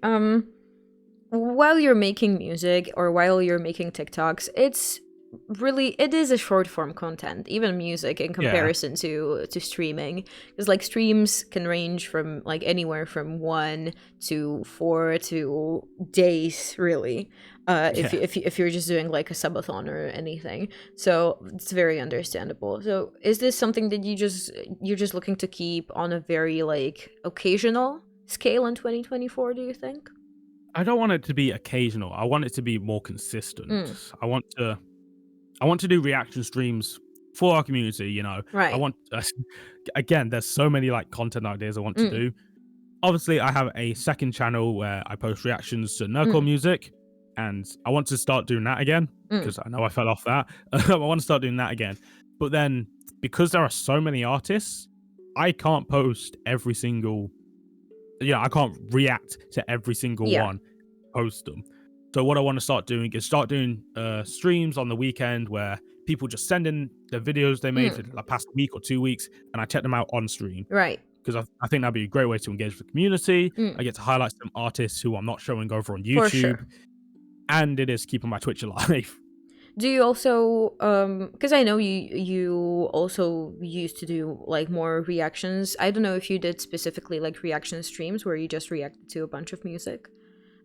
while you're making music or while you're making TikToks, it is a short form content, even music, in comparison to streaming, because like streams can range from like anywhere from 1 to 4 to days, really, if you're just doing like a subathon or anything. So it's very understandable. So is this something that you're just looking to keep on a very like occasional scale in 2024, do you think? I don't want it to be occasional. I want it to be more consistent. I want to do reaction streams for our community, you know. Right. I want again, there's so many like content ideas I want to do. Obviously, I have a 2nd channel where I post reactions to nerdcore music, and I want to start doing that again because I know I fell off that. I want to start doing that again. But then because there are so many artists, I can't post every single I can't react to every single one, post them. So what I want to start doing is streams on the weekend where people just send in the videos they made for the past week or 2 weeks, and I check them out on stream. Right. Because I think that'd be a great way to engage with the community. I get to highlight some artists who I'm not showing over on YouTube. For sure. And it is keeping my Twitch alive. Do you also because I know you also used to do like more reactions. I don't know if you did specifically like reaction streams where you just reacted to a bunch of music.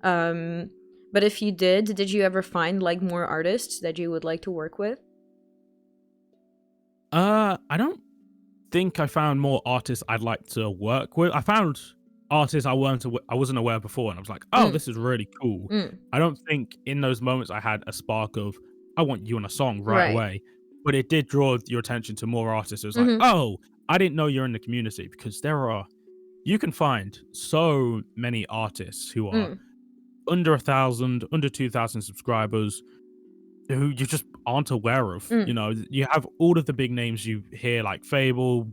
But if you did you ever find like more artists that you would like to work with? I don't think I found more artists I'd like to work with. I found artists I wasn't aware before, and I was like, oh, this is really cool. I don't think in those moments I had a spark of I want you on a song right away, but it did draw your attention to more artists. It was like, oh, I didn't know you're in the community, because you can find so many artists who are under 1,000, under 2,000 subscribers who you just aren't aware of. You know, you have all of the big names you hear, like Fable,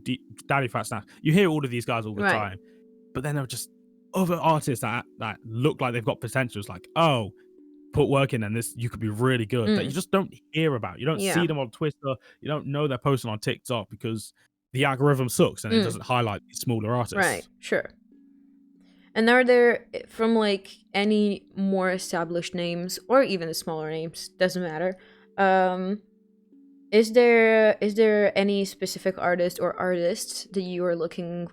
Daddy Fat Snap. You hear all of these guys all the time, but then there are just other artists that look like they've got potential. It's like, oh, put work in, and you could be really good, that you just don't hear about. You don't see them on Twitter. You don't know they're posting on TikTok because the algorithm sucks and it doesn't highlight these smaller artists. Right, sure. And are there, from like any more established names or even the smaller names, doesn't matter, is there any specific artist or artists that you are looking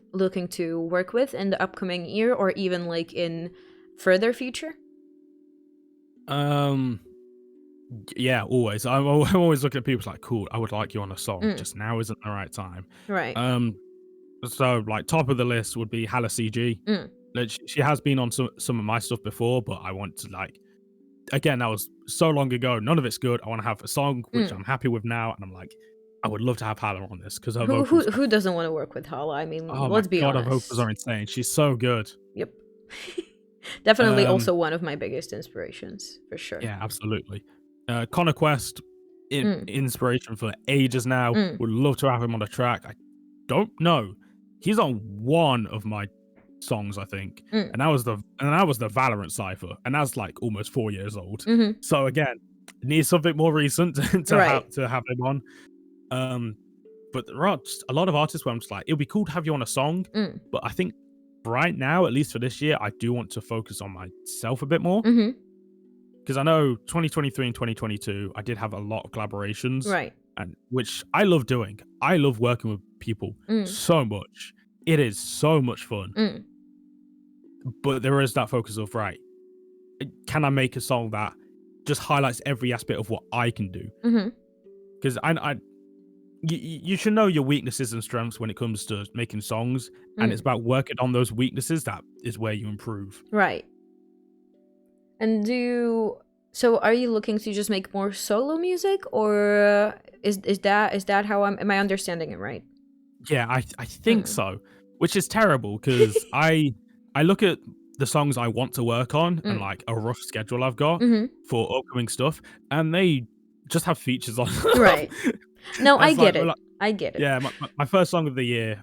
to work with in the upcoming year, or even like in further future? Yeah, always. I'm always looking at people like, cool, I would like you on a song. Just now isn't the right time. Right. So like top of the list would be Hala CG. Mm. Like, she has been on some of my stuff before, but I want to like, again, that was so long ago. None of it's good. I want to have a song which I'm happy with now, and I'm like, I would love to have Hala on this because her vocals. Who doesn't want to work with Hala? I mean, Oh my let's be god, her honest. vocals are insane. She's so good. Yep. Definitely also one of my biggest inspirations, for sure. Yeah, absolutely. Connor Quest, inspiration for ages now. Would love to have him on the track. I don't know. He's on one of my songs, I think, and that was the Valorant cipher, and that's like almost 4 years old. So again, needs something more recent to have him on. But there are just a lot of artists where I'm just like, it'd be cool to have you on a song, but I think right now, at least for this year, I do want to focus on myself a bit more. Because I know 2023 and 2022, I did have a lot of collaborations, right? And which I love doing. I love working with people so much. It is so much fun. But there is that focus of, right, can I make a song that just highlights every aspect of what I can do? Because you should know your weaknesses and strengths when it comes to making songs, and it's about working on those weaknesses that is where you improve. Right. And so are you looking to just make more solo music, or is that how am I understanding it right? Yeah, I think so, which is terrible because I look at the songs I want to work on and like a rough schedule I've got for upcoming stuff, and they just have features on them. Right. No, I get it. I get it. Yeah, my first song of the year,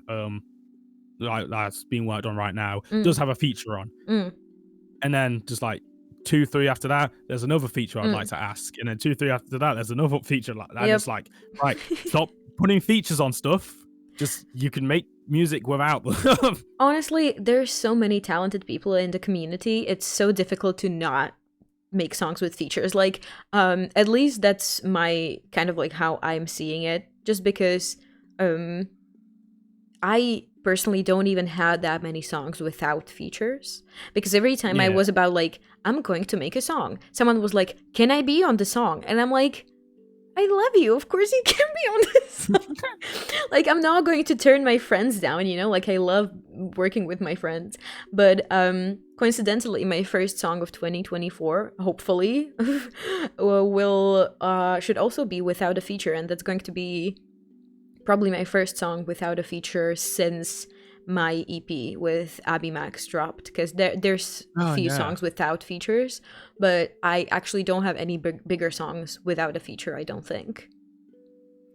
that's being worked on right now, does have a feature on. And then just like 2-3 after that, there's another feature I'd like to ask. And then 2-3 after that, there's another feature like that. It's like, right, stop putting features on stuff. Just, you can make music without them. Honestly, there's so many talented people in the community. It's so difficult to not make songs with features. Like, at least that's my kind of like how I'm seeing it. Just because I personally don't even have that many songs without features. Because every time I was about like, I'm going to make a song, someone was like, can I be on the song? And I'm like, I love you. Of course you can be on this song. Like, I'm not going to turn my friends down, you know? Like, I love working with my friends. But coincidentally, my first song of 2024, hopefully, should also be without a feature. And that's going to be probably my first song without a feature since my EP with Abby Max dropped, because there's a few songs without features, but I actually don't have any bigger songs without a feature, I don't think.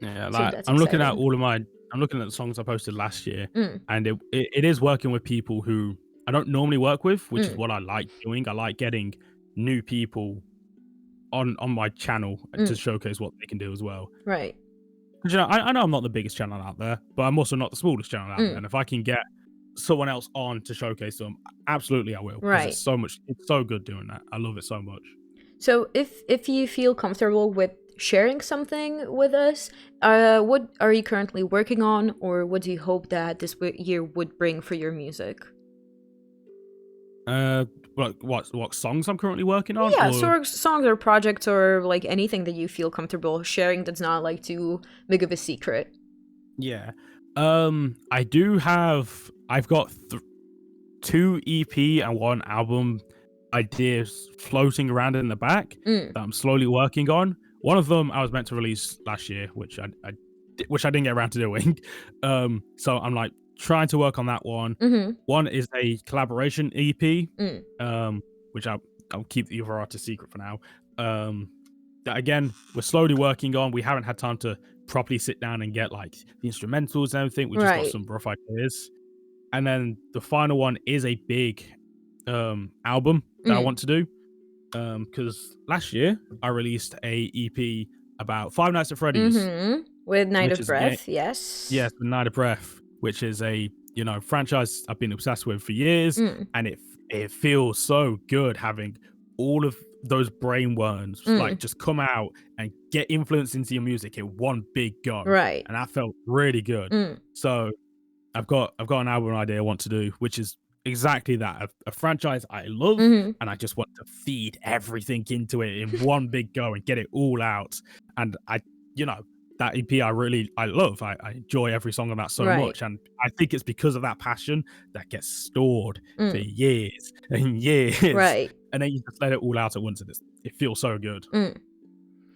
Yeah, like, I'm looking at the songs I posted last year, and it is working with people who I don't normally work with, which is what I like doing. I like getting new people on my channel to showcase what they can do as well. Right. You know, I know I'm not the biggest channel out there, but I'm also not the smallest channel out there. And if I can get someone else on to showcase them, absolutely I will. Right. It's so good doing that. I love it so much. So if you feel comfortable with sharing something with us, what are you currently working on, or what do you hope that this year would bring for your music? What songs I'm currently working on? Yeah, songs or projects or like anything that you feel comfortable sharing that's not like too big of a secret. Yeah. I've got 2 EP and 1 album ideas floating around in the back that I'm slowly working on. One of them I was meant to release last year, which I didn't get around to doing. So I'm like trying to work on that one. One is a collaboration EP, which I'll keep the other artist secret for now. That again, we're slowly working on. We haven't had time to properly sit down and get like the instrumentals and everything. We just got some rough ideas. And then the final one is a big album that I want to do. Because last year I released a EP about Five Nights at Freddy's with Night of Breath. Yes, with Night of Breath, which is a franchise I've been obsessed with for years, and it feels so good having all of those brain worms like just come out and get influence into your music in one big go. Right, and that felt really good. So I've got an album idea I want to do, which is exactly that, a franchise I love, and I just want to feed everything into it in one big go and get it all out. And that EP I love. I enjoy every song on that so Right. much, and I think it's because of that passion that gets stored for Mm. years and years, Right. and then you just let it all out at once, and it feels so good. Mm.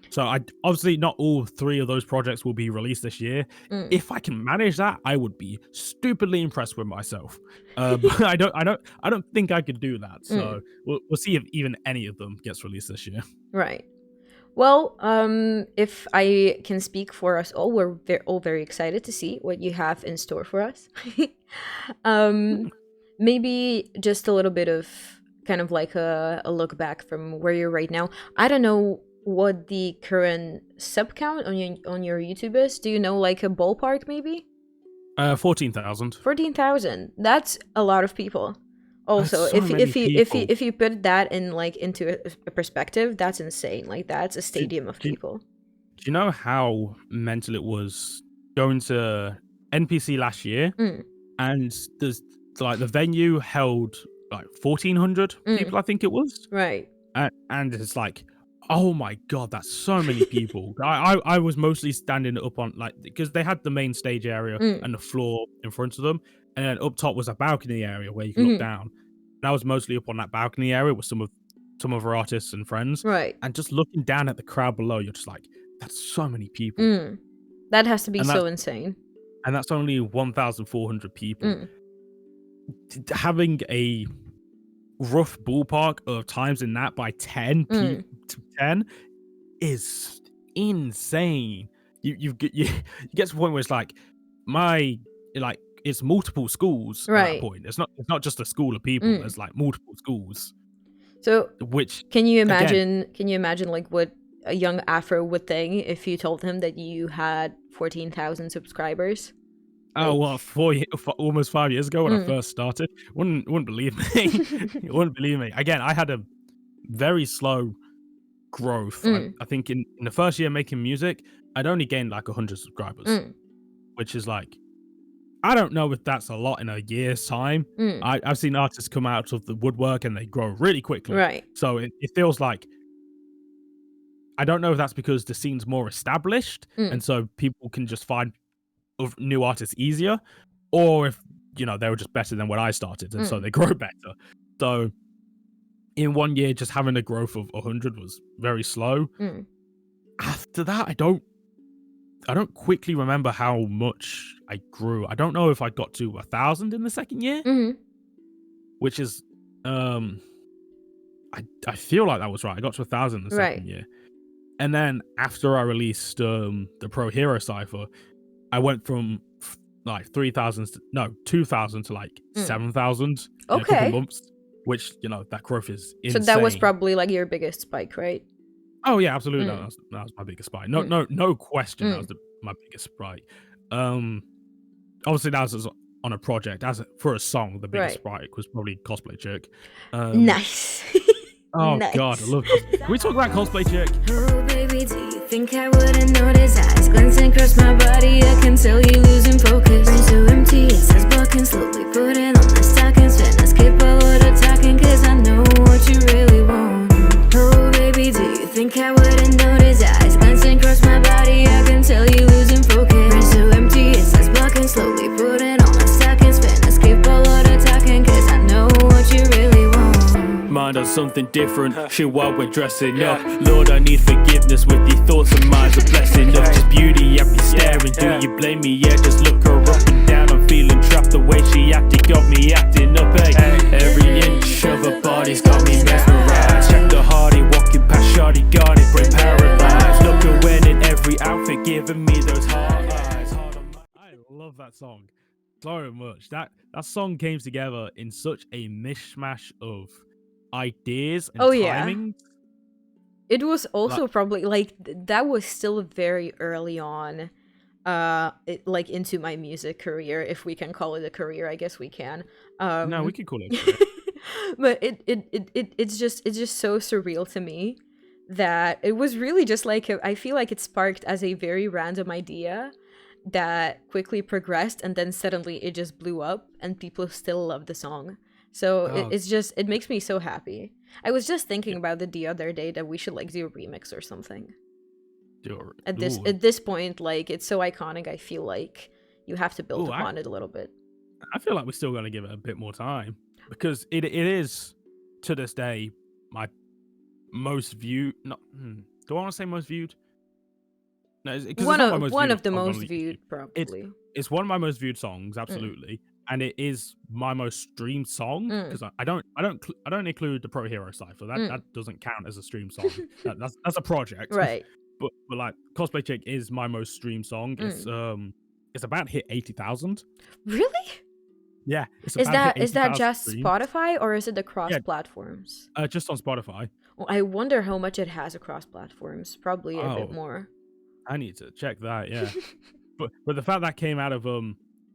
So I obviously not all 3 of those projects will be released this year. Mm. If I can manage that, I would be stupidly impressed with myself. But I don't think I could do that. So we'll see if even any of them gets released this year. Right. Well, if I can speak for us all, we're all very excited to see what you have in store for us. Maybe just a little bit of kind of like a look back from where you're right now. I don't know what the current sub count on your YouTube is. Do you know like a ballpark maybe? 14,000. 14,000. That's a lot of people. Also, That's so if you put that in like into a perspective, that's insane. Like that's a stadium of people. Do you know how mental it was going to NPC last year, and there's like the venue held like 1,400 people, I think it was. Right. And it's like, oh my god, that's so many people. I was mostly standing up on like because they had the main stage area and the floor in front of them, and then up top was a balcony area where you can look down. And I was mostly up on that balcony area with some of our artists and friends. Right. And just looking down at the crowd below, you're just like, that's so many people. That has to be so insane. And that's only 1,400 people. Having a rough ballpark of times in that by 10 to 10 is insane. You get to the point where it's like it's multiple schools at that point. It's not just a school of people. There's like multiple schools. So which can you imagine like what a young Afro would think if you told him that you had 14,000 subscribers? Oh well, almost 5 years ago when I first started, wouldn't believe me. Wouldn't believe me. Again, I had a very slow growth. I think in the first year making music, I'd only gained like 100 subscribers, which is like, I don't know if that's a lot in a year's time. I've seen artists come out of the woodwork and they grow really quickly. Right. So it feels like, I don't know if that's because the scene's more established and so people can just find new artists easier, or if they were just better than when I started and so they grow better. So in 1 year, just having a growth of 100 was very slow. After that, I don't quickly remember how much I grew. I don't know if I got to 1,000 in the second year, which is I feel like that was right. I got to 1,000 in the second year. And then after I released the Pro Hero Cypher, I went from like 2,000 to like 7,000 in a couple months, which, that growth is insane. So that was probably like your biggest spike, right? Oh yeah, absolutely. That was my biggest spike. No question. That was my biggest spike. Obviously that was on a project. For a song, the biggest spike was probably Cosplay Chick. Nice. Oh nice. God, I love Cosplay. Can we talk about Cosplay Chick? Oh baby, do you think I wouldn't notice eyes glancing across my body? I can tell you losing focus. Brain so empty, it says blocking. Slowly putting on the stockings. Finna skip a lot of talking, cause I know what you really want. Oh baby, do you think I wouldn't notice eyes glancing across my body? I can tell you losing focus. Brain so empty, it says blocking. Slowly putting on the stockings. Finna skip a lot of talking, cause I know what you really want. Mind on something different, shit while we're dressing up. Lord, I need forgiveness with these thoughts of mine, a blessing of just beauty. I be staring, do you blame me? Yeah, just look her up and down. I'm feeling trapped, the way she acted got me acting up. Hey, every inch of her body's got me mesmerized. Check the hardy, walking past shardy, got it, bring paradise. Look her wearing every outfit, giving me those hard eyes. I love that song so much. That song came together in such a mishmash of ideas and timing. It was also probably like that was still very early on like into my music career, if we can call it a career. I guess we can. No, we could call it a career. But it's just so surreal to me that it was really just like I feel like it sparked as a very random idea that quickly progressed, and then suddenly it just blew up and people still love the song. So it makes me so happy. I was just thinking about it the other day that we should like do a remix or something. At this point, like, it's so iconic. I feel like you have to build Ooh, upon it a little bit. I feel like we're still going to give it a bit more time because it is to this day my most viewed. Not do I want to say most viewed? No, because it's not my most One viewed of the song on most YouTube. viewed, probably. It's one of my most viewed songs, absolutely, and it is my most streamed song because I don't include the Pro Hero Cypher. That doesn't count as a stream song. That's a project, Right. but like Cosplay Chick is my most streamed song. It's about hit 80,000. Really? Yeah, it's Is about hit that 80,000 just streams. Spotify or is it the cross platforms? Just on Spotify. Well, I wonder how much it has across platforms. Probably a bit more. I need to check that. Yeah, but the fact that came out of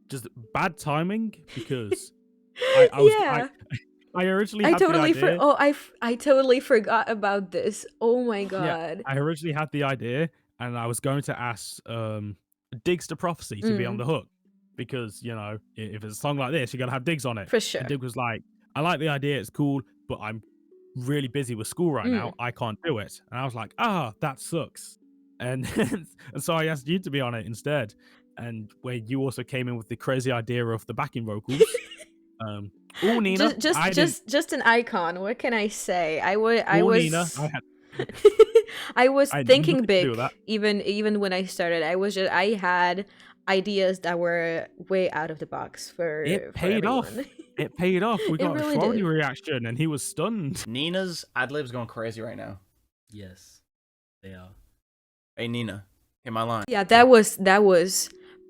just bad timing because I originally had the idea. I totally forgot about this. Oh my god. Yeah, I originally had the idea, and I was going to ask Diggs to Prophecy to be on the hook because if it's a song like this, you gotta have Diggs on it. For sure. And Diggs was like, "I like the idea, it's cool, but I'm really busy with school right now. I can't do it." And I was like, that sucks. And and so I asked you to be on it instead, and where you also came in with the crazy idea of the backing vocals. Nina, just an icon. What can I say? I was Nina, I was I thinking big. Even when I started. I had ideas that were way out of the box for paid off. It paid off. We got really a Schwarty did. reaction, and he was stunned. Nina's ad-libs going crazy right now. Yes, they are. Hey Nina, hit my line. Yeah, that was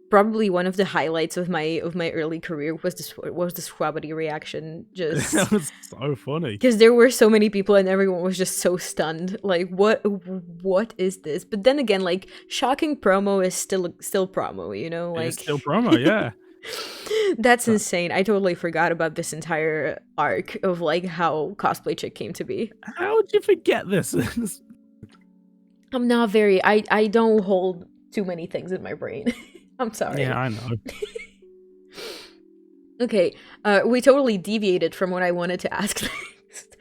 probably one of the highlights of my early career was the Schwabity reaction. Just That was so funny because there were so many people and everyone was just so stunned. Like, what is this? But then again, like, shocking promo is still promo. Like, it's still promo. Yeah. That's insane. I totally forgot about this entire arc of like how Cosplay Chick came to be. How did you forget this? I'm not very. I don't hold too many things in my brain. I'm sorry. Yeah, I know. Okay, we totally deviated from what I wanted to ask next.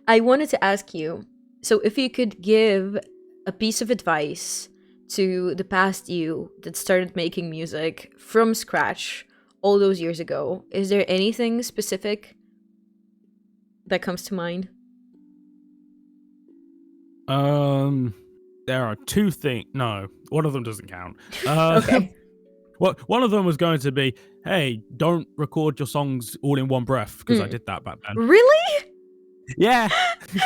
I wanted to ask you, so if you could give a piece of advice to the past you that started making music from scratch all those years ago, is there anything specific that comes to mind? There are two things. No, one of them doesn't count. Okay. One of them was going to be, hey, don't record your songs all in one breath, because I did that back then. Really? Yeah.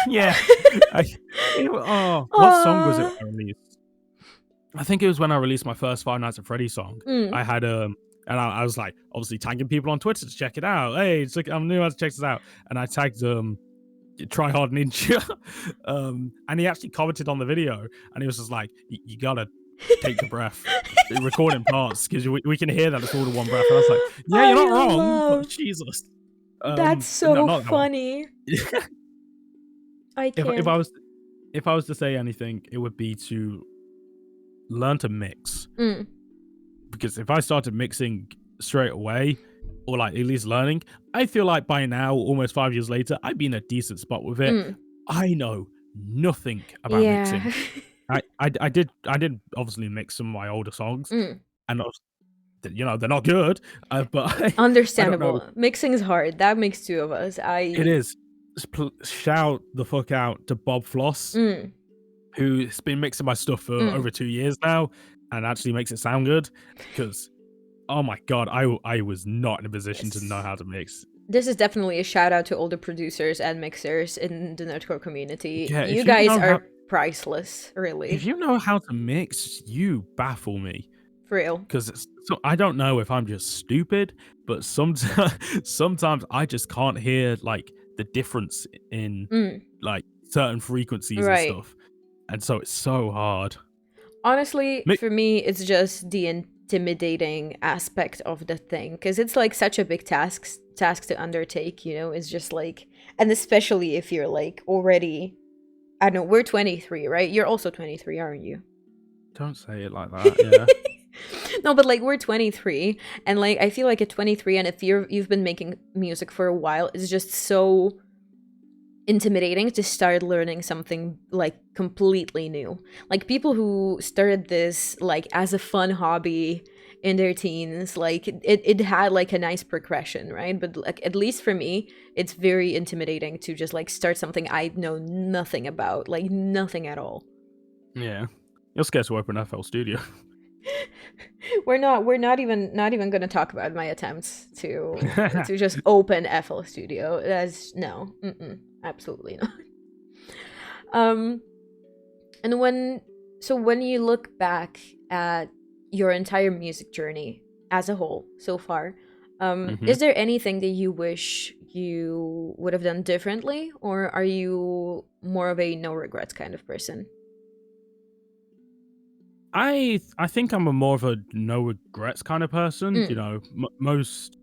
Yeah. What song was it I released? I think it was when I released my first Five Nights at Freddy's song. I had and I was like, obviously tagging people on Twitter to check it out. Hey, I'm new, to check this out. And I tagged Try Hard Ninja, and he actually commented on the video, and he was just like, "You gotta take the breath, record in parts, because we can hear that it's all in one breath." And I was like, "Yeah, you're not wrong." But Jesus, that's so funny. I can't. If I was to say anything, it would be to learn to mix, because if I started mixing straight away, or like at least learning, I feel like by now, almost 5 years later, I'd be in a decent spot with it. I know nothing about mixing. I did obviously mix some of my older songs, and they're not good. But understandable. Mixing is hard. That makes two of us. It is. Shout the fuck out to Bob Floss, who's been mixing my stuff for over 2 years now, and actually makes it sound good. Because oh my god, I was not in a position to know how to mix. This is definitely a shout out to all the producers and mixers in the nerdcore community. Yeah, you guys are priceless, really. If you know how to mix, you baffle me. For real. Because I don't know if I'm just stupid, but sometimes I just can't hear like the difference in like certain frequencies and stuff. And so it's so hard. Honestly, for me, it's just the intimidating aspect of the thing, because it's like such a big task to undertake, it's just like, and especially if you're like already, I don't know, we're 23, right? You're also 23, aren't you? Don't say it like that. Yeah. No, but like we're 23, and like I feel like at 23, and if you've been making music for a while, it's just so intimidating to start learning something like completely new. Like people who started this like as a fun hobby in their teens, like it had like a nice progression, right? But like at least for me, it's very intimidating to just like start something I know nothing about, like nothing at all. Yeah. You're scared to open FL Studio. We're not even going to talk about my attempts to just open FL Studio. That's no, absolutely not. And when you look back at your entire music journey as a whole so far, is there anything that you wish you would have done differently, or are you more of a no regrets kind of person? I think I'm a more of a no regrets kind of person. You know, most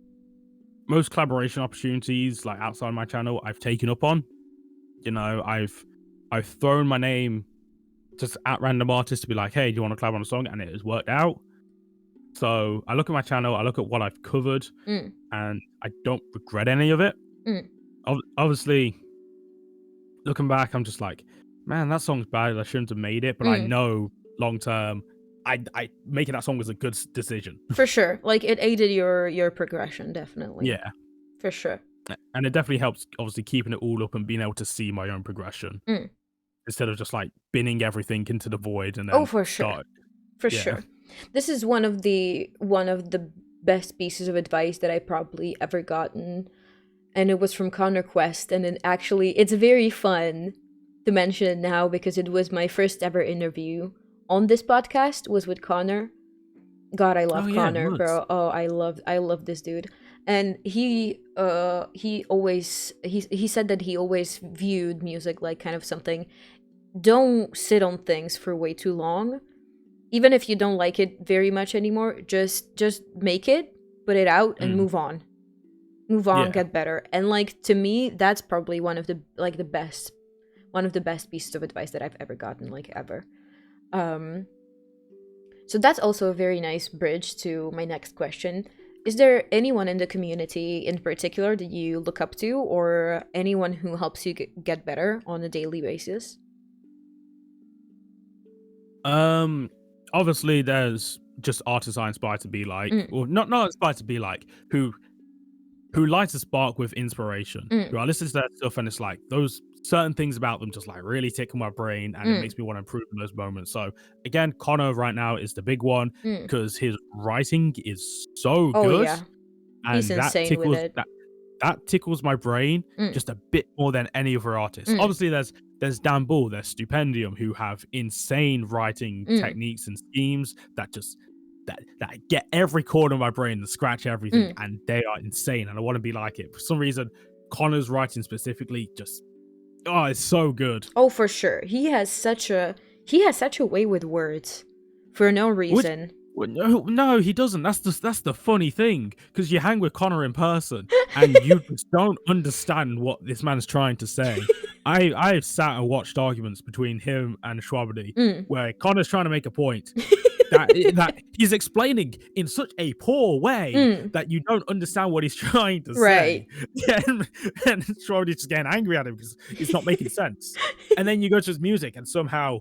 collaboration opportunities like outside my channel I've taken up on. You know, I've thrown my name just at random artists to be like, hey, do you want to collab on a song? And it has worked out. So I look at my channel, I look at what I've covered, and I don't regret any of it. Obviously, looking back, I'm just like, man, that song's bad. I shouldn't have made it. But I know long term, I making that song was a good decision. For sure. Like it aided your progression, definitely. Yeah. For sure. And it definitely helps, obviously, keeping it all up and being able to see my own progression instead of just like binning everything into the void and then for sure. For sure. This is one of the best pieces of advice that I probably ever gotten, and it was from Connor Quest. And it's very fun to mention it now because it was my first ever interview on this podcast was with Connor. God, I love Connor, bro. Oh, I love this dude. And he said that he always viewed music like kind of something. Don't sit on things for way too long. Even if you don't like it very much anymore, just make it, put it out, and move on. Move on, get better. And like to me, that's probably one of the best pieces of advice that I've ever gotten, like ever. So that's also a very nice bridge to my next question. Is there anyone in the community in particular that you look up to, or anyone who helps you get better on a daily basis? Obviously, there's just artists I inspire to be like, or not inspired to be like, who lights a spark with inspiration. Who I listen to their stuff and it's like those certain things about them just like really tickle my brain and it makes me want to improve in those moments. So again, Connor right now is the big one because his writing is so good. Yeah. And he's insane with it. That tickles my brain just a bit more than any other artist. Obviously, there's Dan Bull, there's Stupendium, who have insane writing techniques and schemes that just that get every corner of my brain and scratch everything, and they are insane. And I want to be like it. For some reason, Connor's writing specifically just it's so good. Oh, for sure. He has such a way with words for no reason. No, he doesn't. That's the funny thing, because you hang with Connor in person and you just don't understand what this man's trying to say. I've sat and watched arguments between him and Schwabity where Connor's trying to make a point that he's explaining in such a poor way that you don't understand what he's trying to say. Yeah, and Schwabity's just getting angry at him because it's not making sense. And then you go to his music and somehow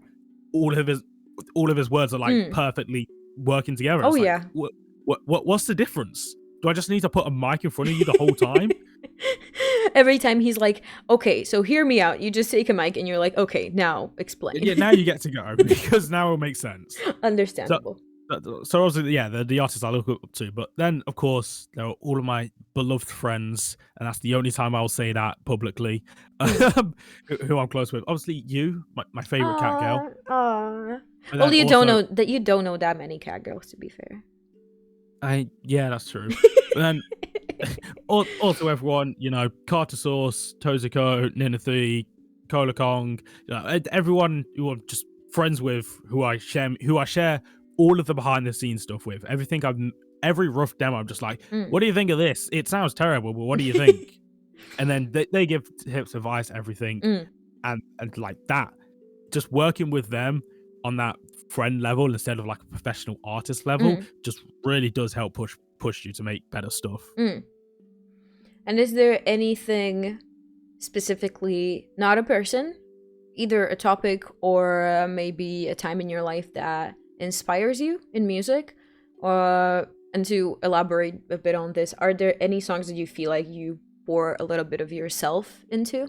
all of his words are like perfectly working together. Oh, it's yeah. Like, what's the difference? Do I just need to put a mic in front of you the whole time? Every time he's like, okay, so hear me out. You just take a mic and you're like, okay, now explain. Yeah, now you get to go because now it makes sense. Understandable. So obviously, yeah, the artists I look up to. But then, of course, there are all of my beloved friends, and that's the only time I'll say that publicly, who I'm close with. Obviously, you, my favorite cat girl. Well, you don't know that many cat girls, to be fair. Yeah, that's true. But then also everyone, you know, Carter Sauce, Tozuko, Ninathy, Cola Kong, you know, everyone who I'm just friends with, who I share all of the behind the scenes stuff with. Every rough demo, I'm just like, what do you think of this? It sounds terrible, but what do you think? And then they give tips, advice, everything, and like that. Just working with them on that friend level instead of like a professional artist level just really does help push you to make better stuff. And is there anything specifically not a person, either a topic or maybe a time in your life that inspires you in music. And to elaborate a bit on this, are there any songs that you feel like you pour a little bit of yourself into?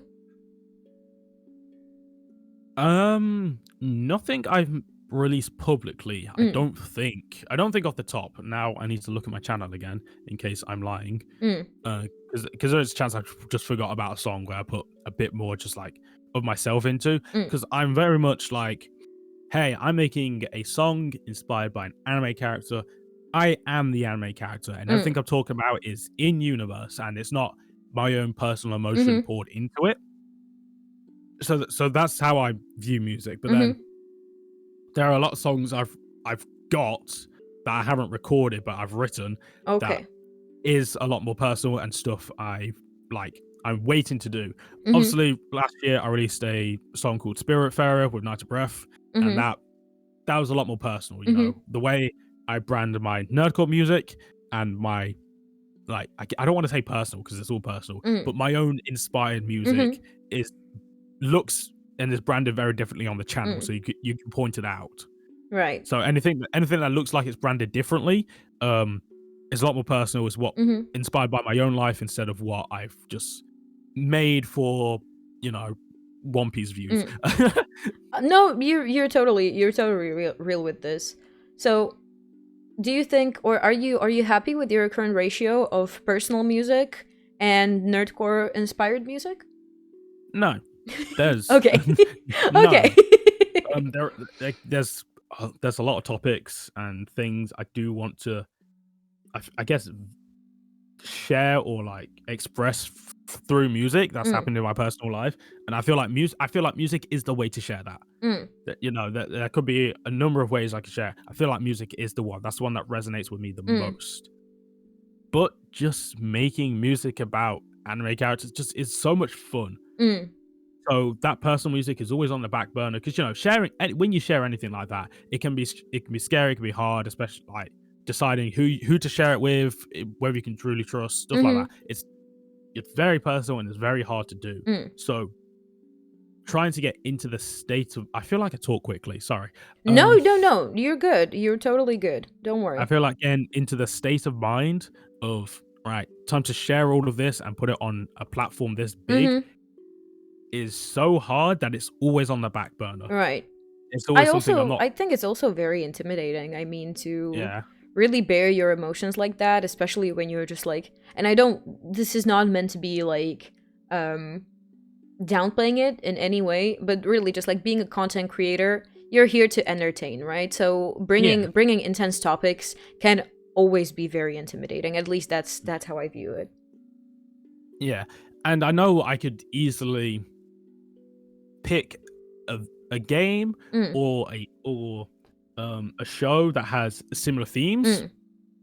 Nothing I've released publicly. I don't think off the top. Now I need to look at my channel again in case I'm lying. Because there's a chance I just forgot about a song where I put a bit more just like of myself into. Because I'm very much like, hey, I'm making a song inspired by an anime character. I am the anime character, and everything I'm talking about is in universe, and it's not my own personal emotion poured into it. So that's how I view music. But then there are a lot of songs I've got that I haven't recorded but I've written that is a lot more personal and stuff I'm waiting to do. Obviously, last year I released a song called Spiritfarer with Night of Breath, and that was a lot more personal. You know, the way I brand my nerdcore music and my I don't want to say personal because it's all personal, but my own inspired music looks and is branded very differently on the channel, so you can point it out. Right. So anything that looks like it's branded differently is a lot more personal. Is what inspired by my own life instead of what I've just made for One Piece views. No, you're totally real with this. So, do you think, or are you happy with your current ratio of personal music and nerdcore inspired music? No. There's okay. no. Okay. There's a lot of topics and things I do want to, I guess, share or like express through music that's happened in my personal life, and I feel like music is the way to share that. That there could be a number of ways I can share. I feel like music is the one. That's the one that resonates with me the most. But just making music about anime characters just is so much fun. So that personal music is always on the back burner because sharing when you share anything like that, it can be scary, it can be hard, especially like deciding who to share it with, whether you can truly trust stuff like that. It's very personal and it's very hard to do. So trying to get into the state of, I feel like I talk quickly. Sorry. No, you're good. You're totally good. Don't worry. I feel like getting into the state of mind of right, time to share all of this and put it on a platform this big. Is so hard that it's always on the back burner. Right. It's always something I'm not. I think it's also very intimidating. I mean, to really bear your emotions like that, especially when you're just like, and this is not meant to be like downplaying it in any way, but really just like being a content creator, you're here to entertain, right? So bringing intense topics can always be very intimidating. At least that's how I view it. Yeah. And I know I could easily pick a game or a show that has similar themes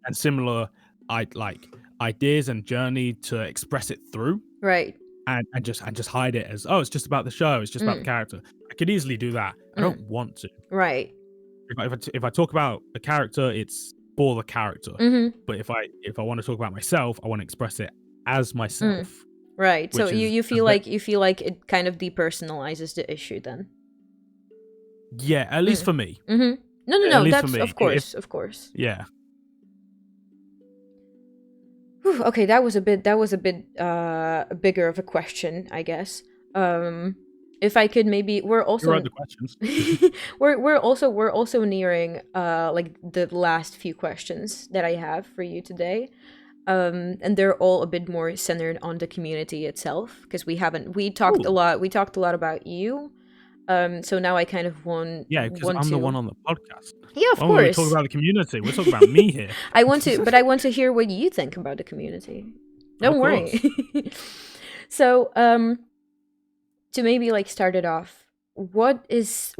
and similar ideas and journey to express it through, right? And just hide it as it's just about the show, it's just about the character. I could easily do that. I don't want to. Right. If I talk about a character, it's for the character. But if I want to talk about myself, I want to express it as myself. Right. So you feel like it kind of depersonalizes the issue then. Yeah, at least for me. No. That's of course. Yeah. Whew, okay, that was a bit bigger of a question, I guess. If I could maybe, we're also you wrote the questions. we're also nearing like the last few questions that I have for you today. And they're all a bit more centered on the community itself because we talked a lot about you. So now I kind of want because I'm the one on the podcast. Yeah, of course. We're talking about the community. We're talking about me here. I want to hear what you think about the community. Don't worry. So, to maybe like start it off, what is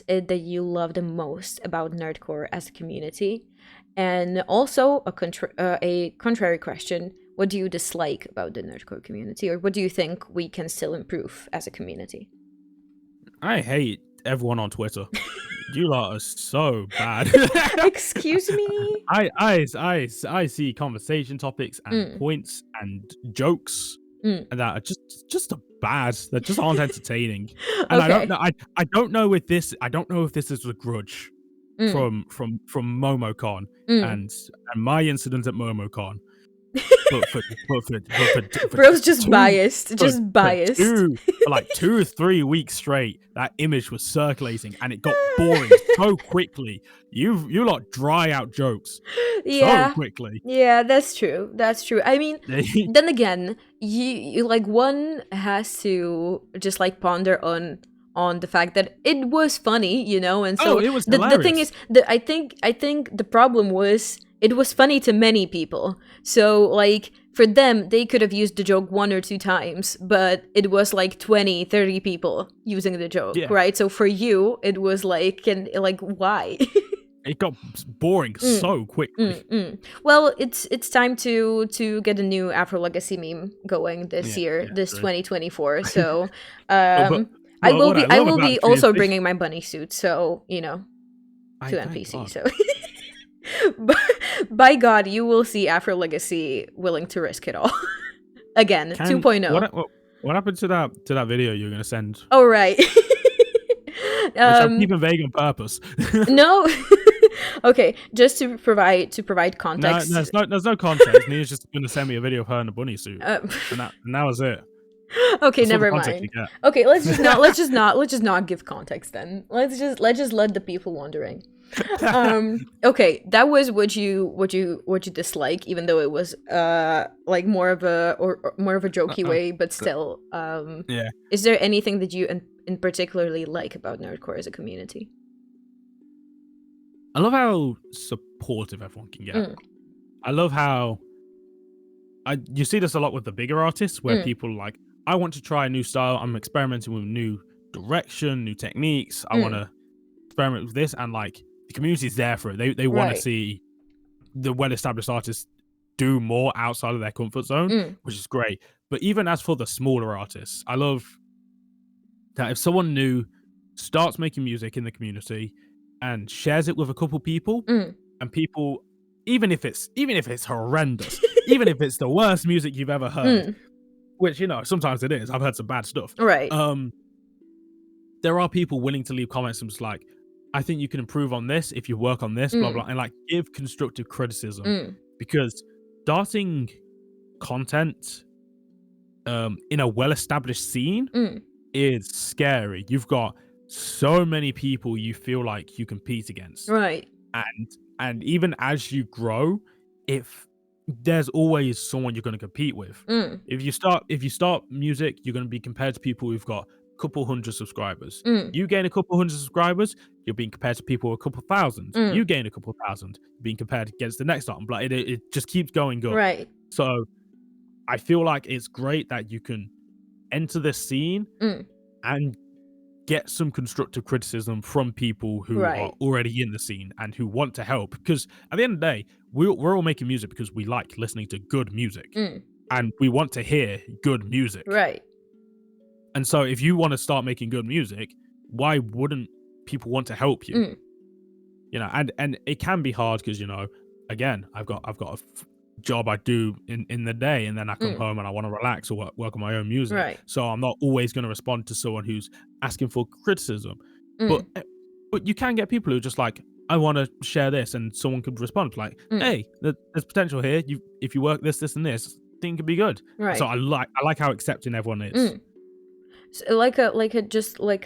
it that you love the most about nerdcore as a community? And also a contrary question, what do you dislike about the nerdcore community, or what do you think we can still improve as a community? I hate everyone on Twitter. You lot are so bad. Excuse me? I see conversation topics and points and jokes that are just a bad. They just aren't entertaining. And Okay. I don't know if this is a grudge from MomoCon and my incident at MomoCon. But Bro's just biased. For like 2 or 3 weeks straight, that image was circulating and it got boring so quickly. You lot dry out jokes so quickly. Yeah, that's true. I mean, then again, you like one has to just like ponder on the fact that it was funny, you know, and so it was the thing hilarious. is I think the problem was it was funny to many people. So like for them, they could have used the joke 1 or 2 times, but it was like 20, 30 people using the joke, right? So for you, it was like, why? It got boring so quickly. Well, it's time to get a new AfroLegacy meme going this year, this 2024. So I will be also bringing my bunny suit, so you know, to NPC. So by God, you will see AfroLegacy willing to risk it all again. 2.0. What happened to that video you were gonna send? Oh right. Which I'm keeping vague on purpose. No. Okay, just to provide context. No, there's no context. Nia's just gonna send me a video of her in a bunny suit, and that was it. Okay, That's never mind. Okay, let's just not give context then. Let's just let the people wondering. Okay, that was what you dislike, even though it was like more of a jokey way, but still. Yeah. Is there anything that you in particularly like about nerdcore as a community? I love how supportive everyone can get. I love how you see this a lot with the bigger artists, where people like, I want to try a new style. I'm experimenting with new direction, new techniques. I want to experiment with this, and like the community's there for it. They want to see the well-established artists do more outside of their comfort zone, which is great. But even as for the smaller artists, I love that if someone new starts making music in the community and shares it with a couple people, and people, even if it's horrendous, even if it's the worst music you've ever heard, which, you know, sometimes it is. I've heard some bad stuff. Right. There are people willing to leave comments and just like, I think you can improve on this if you work on this, blah, blah, and like give constructive criticism. Because starting content in a well-established scene is scary. You've got so many people you feel like you compete against. Right. And even as you grow, if there's always someone you're going to compete with. If you start music, you're going to be compared to people who've got a couple hundred subscribers. You gain a couple hundred subscribers, you're being compared to people with a couple thousand. You gain a couple thousand, being compared against the next artist. Like it just keeps going up. Right. So I feel like it's great that you can enter this scene and get some constructive criticism from people who are already in the scene and who want to help. Because at the end of the day, we're all making music because we like listening to good music and we want to hear good music. Right. And so if you want to start making good music, why wouldn't people want to help you? You know, and it can be hard because, you know, again, I've got a job I do in the day, and then I come home and I want to relax or work on my own music. Right. So I'm not always going to respond to someone who's asking for criticism. But you can get people who are just like, I want to share this, and someone could respond like, hey, there's potential here. If you work this and this, I think it could be good. Right. So I like how accepting everyone is. So like a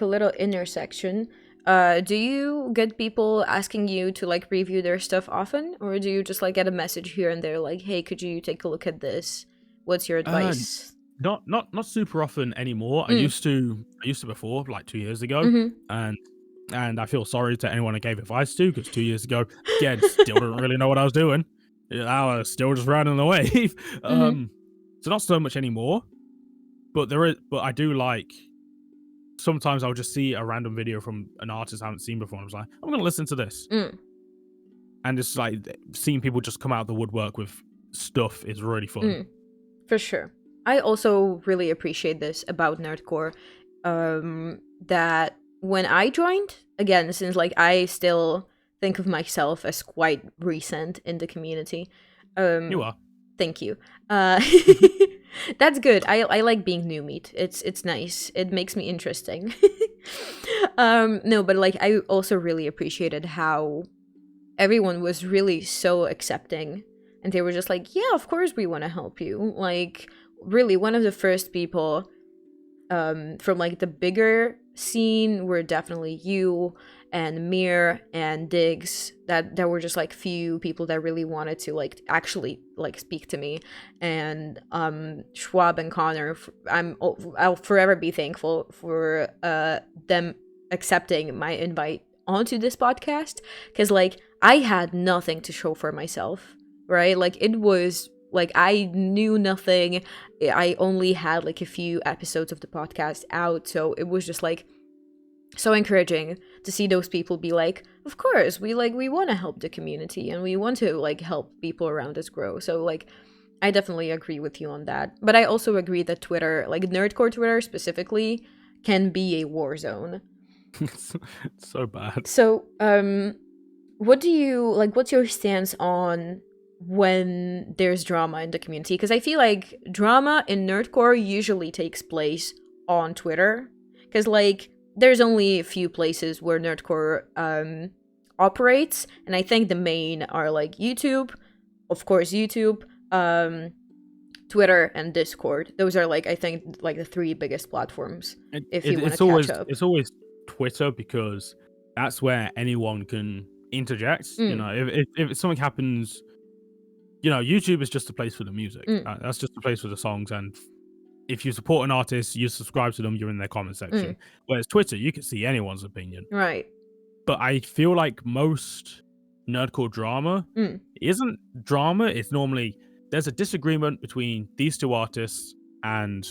little intersection. Do you get people asking you to like review their stuff often, or do you just like get a message here and there like, hey, could you take a look at this? What's your advice? Not super often anymore. I used to before, like 2 years ago, and I feel sorry to anyone I gave advice to, because 2 years ago, again, still didn't really know what I was doing. I was still just riding the wave. So not so much anymore. But I do like, sometimes I'll just see a random video from an artist I haven't seen before, and I was like, I'm going to listen to this. And it's like, seeing people just come out of the woodwork with stuff is really fun. For sure. I also really appreciate this about nerdcore, that when I joined, again, since like I still think of myself as quite recent in the community. You are. Thank you. That's good. I like being new meat. It's nice. It makes me interesting. No, but like I also really appreciated how everyone was really so accepting, and they were just like, yeah, of course we want to help you. Like, really, one of the first people from like the bigger scene were definitely you and Mir and Diggs. That there were just like few people that really wanted to like actually like speak to me, and Schwab and Connor. I'll forever be thankful for them accepting my invite onto this podcast, because like I had nothing to show for myself, right? Like it was like I knew nothing. I only had like a few episodes of the podcast out, so it was just like so encouraging to see those people be like, of course, we want to help the community and we want to like help people around us grow. So like I definitely agree with you on that. But I also agree that Twitter, like nerdcore Twitter specifically, can be a war zone. It's so bad. So what do you like, what's your stance on when there's drama in the community? Because I feel like drama in nerdcore usually takes place on Twitter, because like there's only a few places where nerdcore operates, and I think the main are like YouTube, of course YouTube, Twitter, and Discord. Those are like I think like the three biggest platforms if you want to catch up. It's always Twitter, because that's where anyone can interject. You know, if something happens, you know, YouTube is just a place for the music. That's just a place for the songs, and if you support an artist, you subscribe to them, you're in their comment section. Whereas Twitter, you can see anyone's opinion. Right. But I feel like most nerdcore drama isn't drama. It's normally there's a disagreement between these two artists, and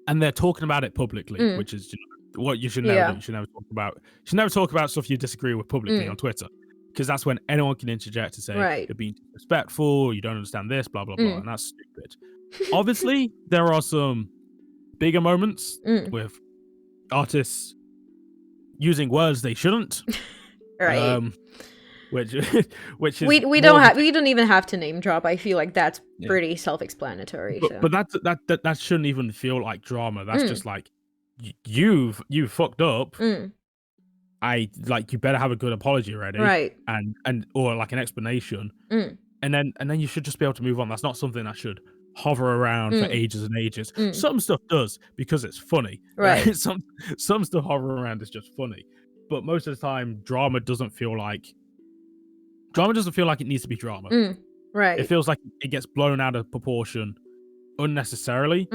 they're talking about it publicly, which is, you know, what you should never do. You should never talk about stuff you disagree with publicly on Twitter, because that's when anyone can interject to say you're being disrespectful, you don't understand this, blah blah blah, and that's stupid. Obviously, there are some bigger moments with artists using words they shouldn't, right? Which is we don't even have to name drop. I feel like that's pretty self-explanatory. But that shouldn't even feel like drama. That's just like you've fucked up. I like you better have a good apology ready, right? And or like an explanation, and then you should just be able to move on. That's not something that should hover around for ages and ages. Some stuff does because it's funny, right? Some stuff hover around is just funny, but most of the time, drama doesn't feel like it needs to be drama. Right. It feels like it gets blown out of proportion unnecessarily,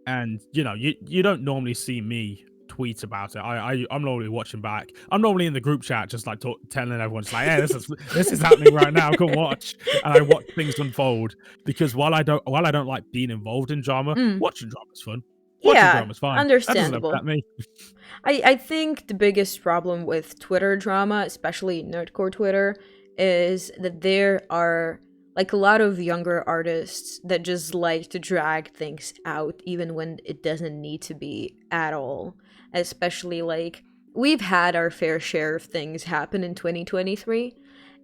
and you know, you don't normally see me tweet about it. I'm normally watching back. I'm normally in the group chat just like telling everyone, just like, hey, this is happening right now, come watch. And I watch things unfold, because while I don't like being involved in drama, watching drama is fun. Watching drama's fine. Understandable. That doesn't upset me. I think the biggest problem with Twitter drama, especially nerdcore Twitter, is that there are like a lot of younger artists that just like to drag things out even when it doesn't need to be at all. Especially like we've had our fair share of things happen in 2023,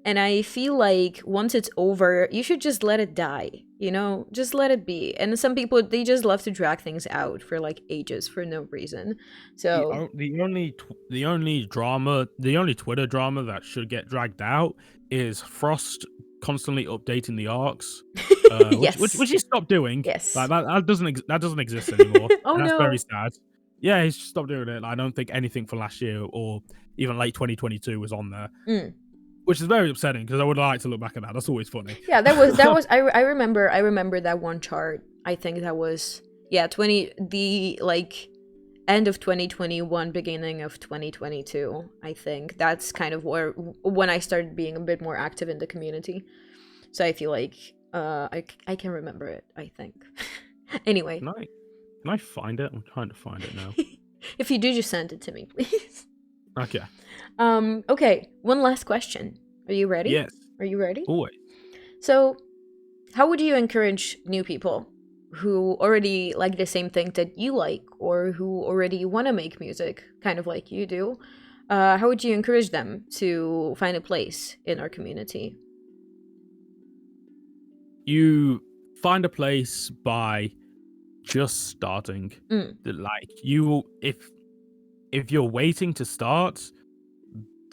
and I feel like once it's over, you should just let it die, you know, just let it be. And some people, they just love to drag things out for like ages for no reason. So the only Twitter drama that should get dragged out is Frost constantly updating the arcs, yes. which he stopped doing. Yes, like, that doesn't exist anymore. Oh, and that's no. very sad. Yeah, he's stopped doing it. I don't think anything for last year or even late 2022 was on there, which is very upsetting, because I would like to look back at that. That's always funny. Yeah, that was. I remember that one chart. I think that was the like end of 2021, beginning of 2022. I think that's kind of when I started being a bit more active in the community. So I feel like I can remember it, I think. Anyway. Can I find it? I'm trying to find it now. If you do, just send it to me, please. Okay. Okay, one last question. Are you ready? Yes. Are you ready? Always. So, how would you encourage new people who already like the same thing that you like, or who already want to make music kind of like you do? How would you encourage them to find a place in our community? You find a place by just starting. Like if you're waiting to start,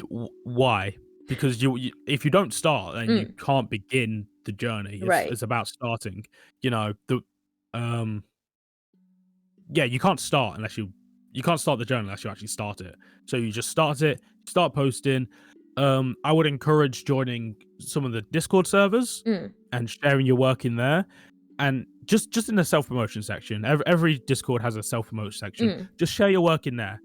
why? Because if you don't start, then you can't begin the journey. Right. It's about starting. You know, you can't start you can't start the journey unless you actually start it. So you just start it, start posting. I would encourage joining some of the Discord servers and sharing your work in there. And just in the self-promotion section, every Discord has a self-promotion section. Just share your work in there,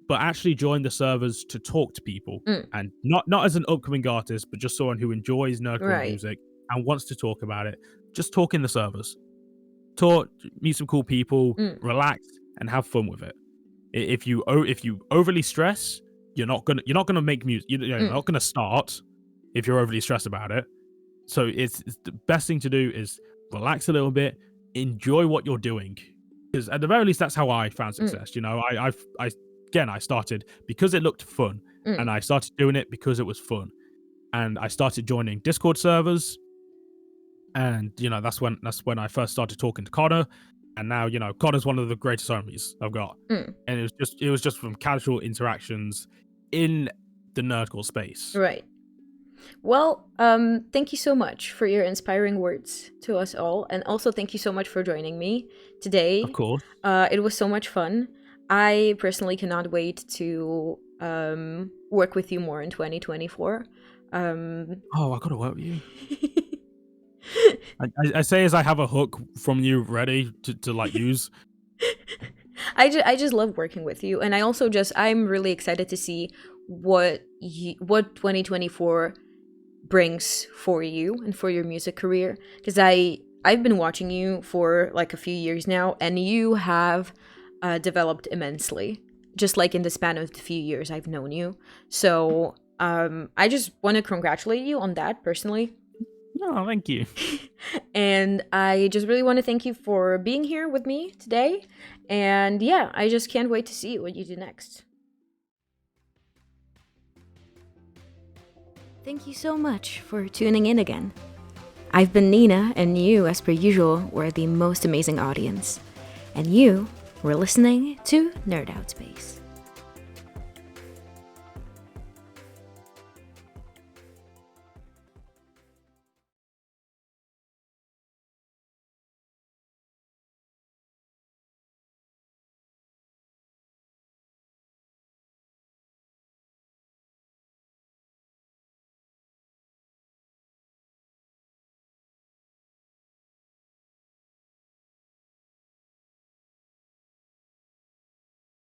but actually join the servers to talk to people, and not as an upcoming artist, but just someone who enjoys nerdcore music and wants to talk about it. Just talk in the servers, meet some cool people, relax, and have fun with it. If you overly stress, you're not gonna make music. You're not gonna start if you're overly stressed about it. So it's the best thing to do is relax a little bit, enjoy what you're doing, because at the very least that's how I found success. You know, I started because it looked fun, and I started doing it because it was fun, and I started joining Discord servers, and you know that's when I first started talking to Connor, and now you know Connor's one of the greatest homies I've got, and it was just from casual interactions in the nerdcore space. Right. Well, thank you so much for your inspiring words to us all, and also thank you so much for joining me today. Of course. It was so much fun. I personally cannot wait to work with you more in 2024. I gotta work with you. I say as I have a hook from you ready to like use. I just love working with you, and I'm really excited to see what 2024 brings for you and for your music career, because I've been watching you for like a few years now, and you have developed immensely, just like in the span of the few years I've known you. So I just want to congratulate you on that personally. Oh, thank you. And I just really want to thank you for being here with me today. And yeah, I just can't wait to see what you do next. Thank you so much for tuning in again. I've been Nina, and you, as per usual, were the most amazing audience. And you were listening to Nerd Out Space.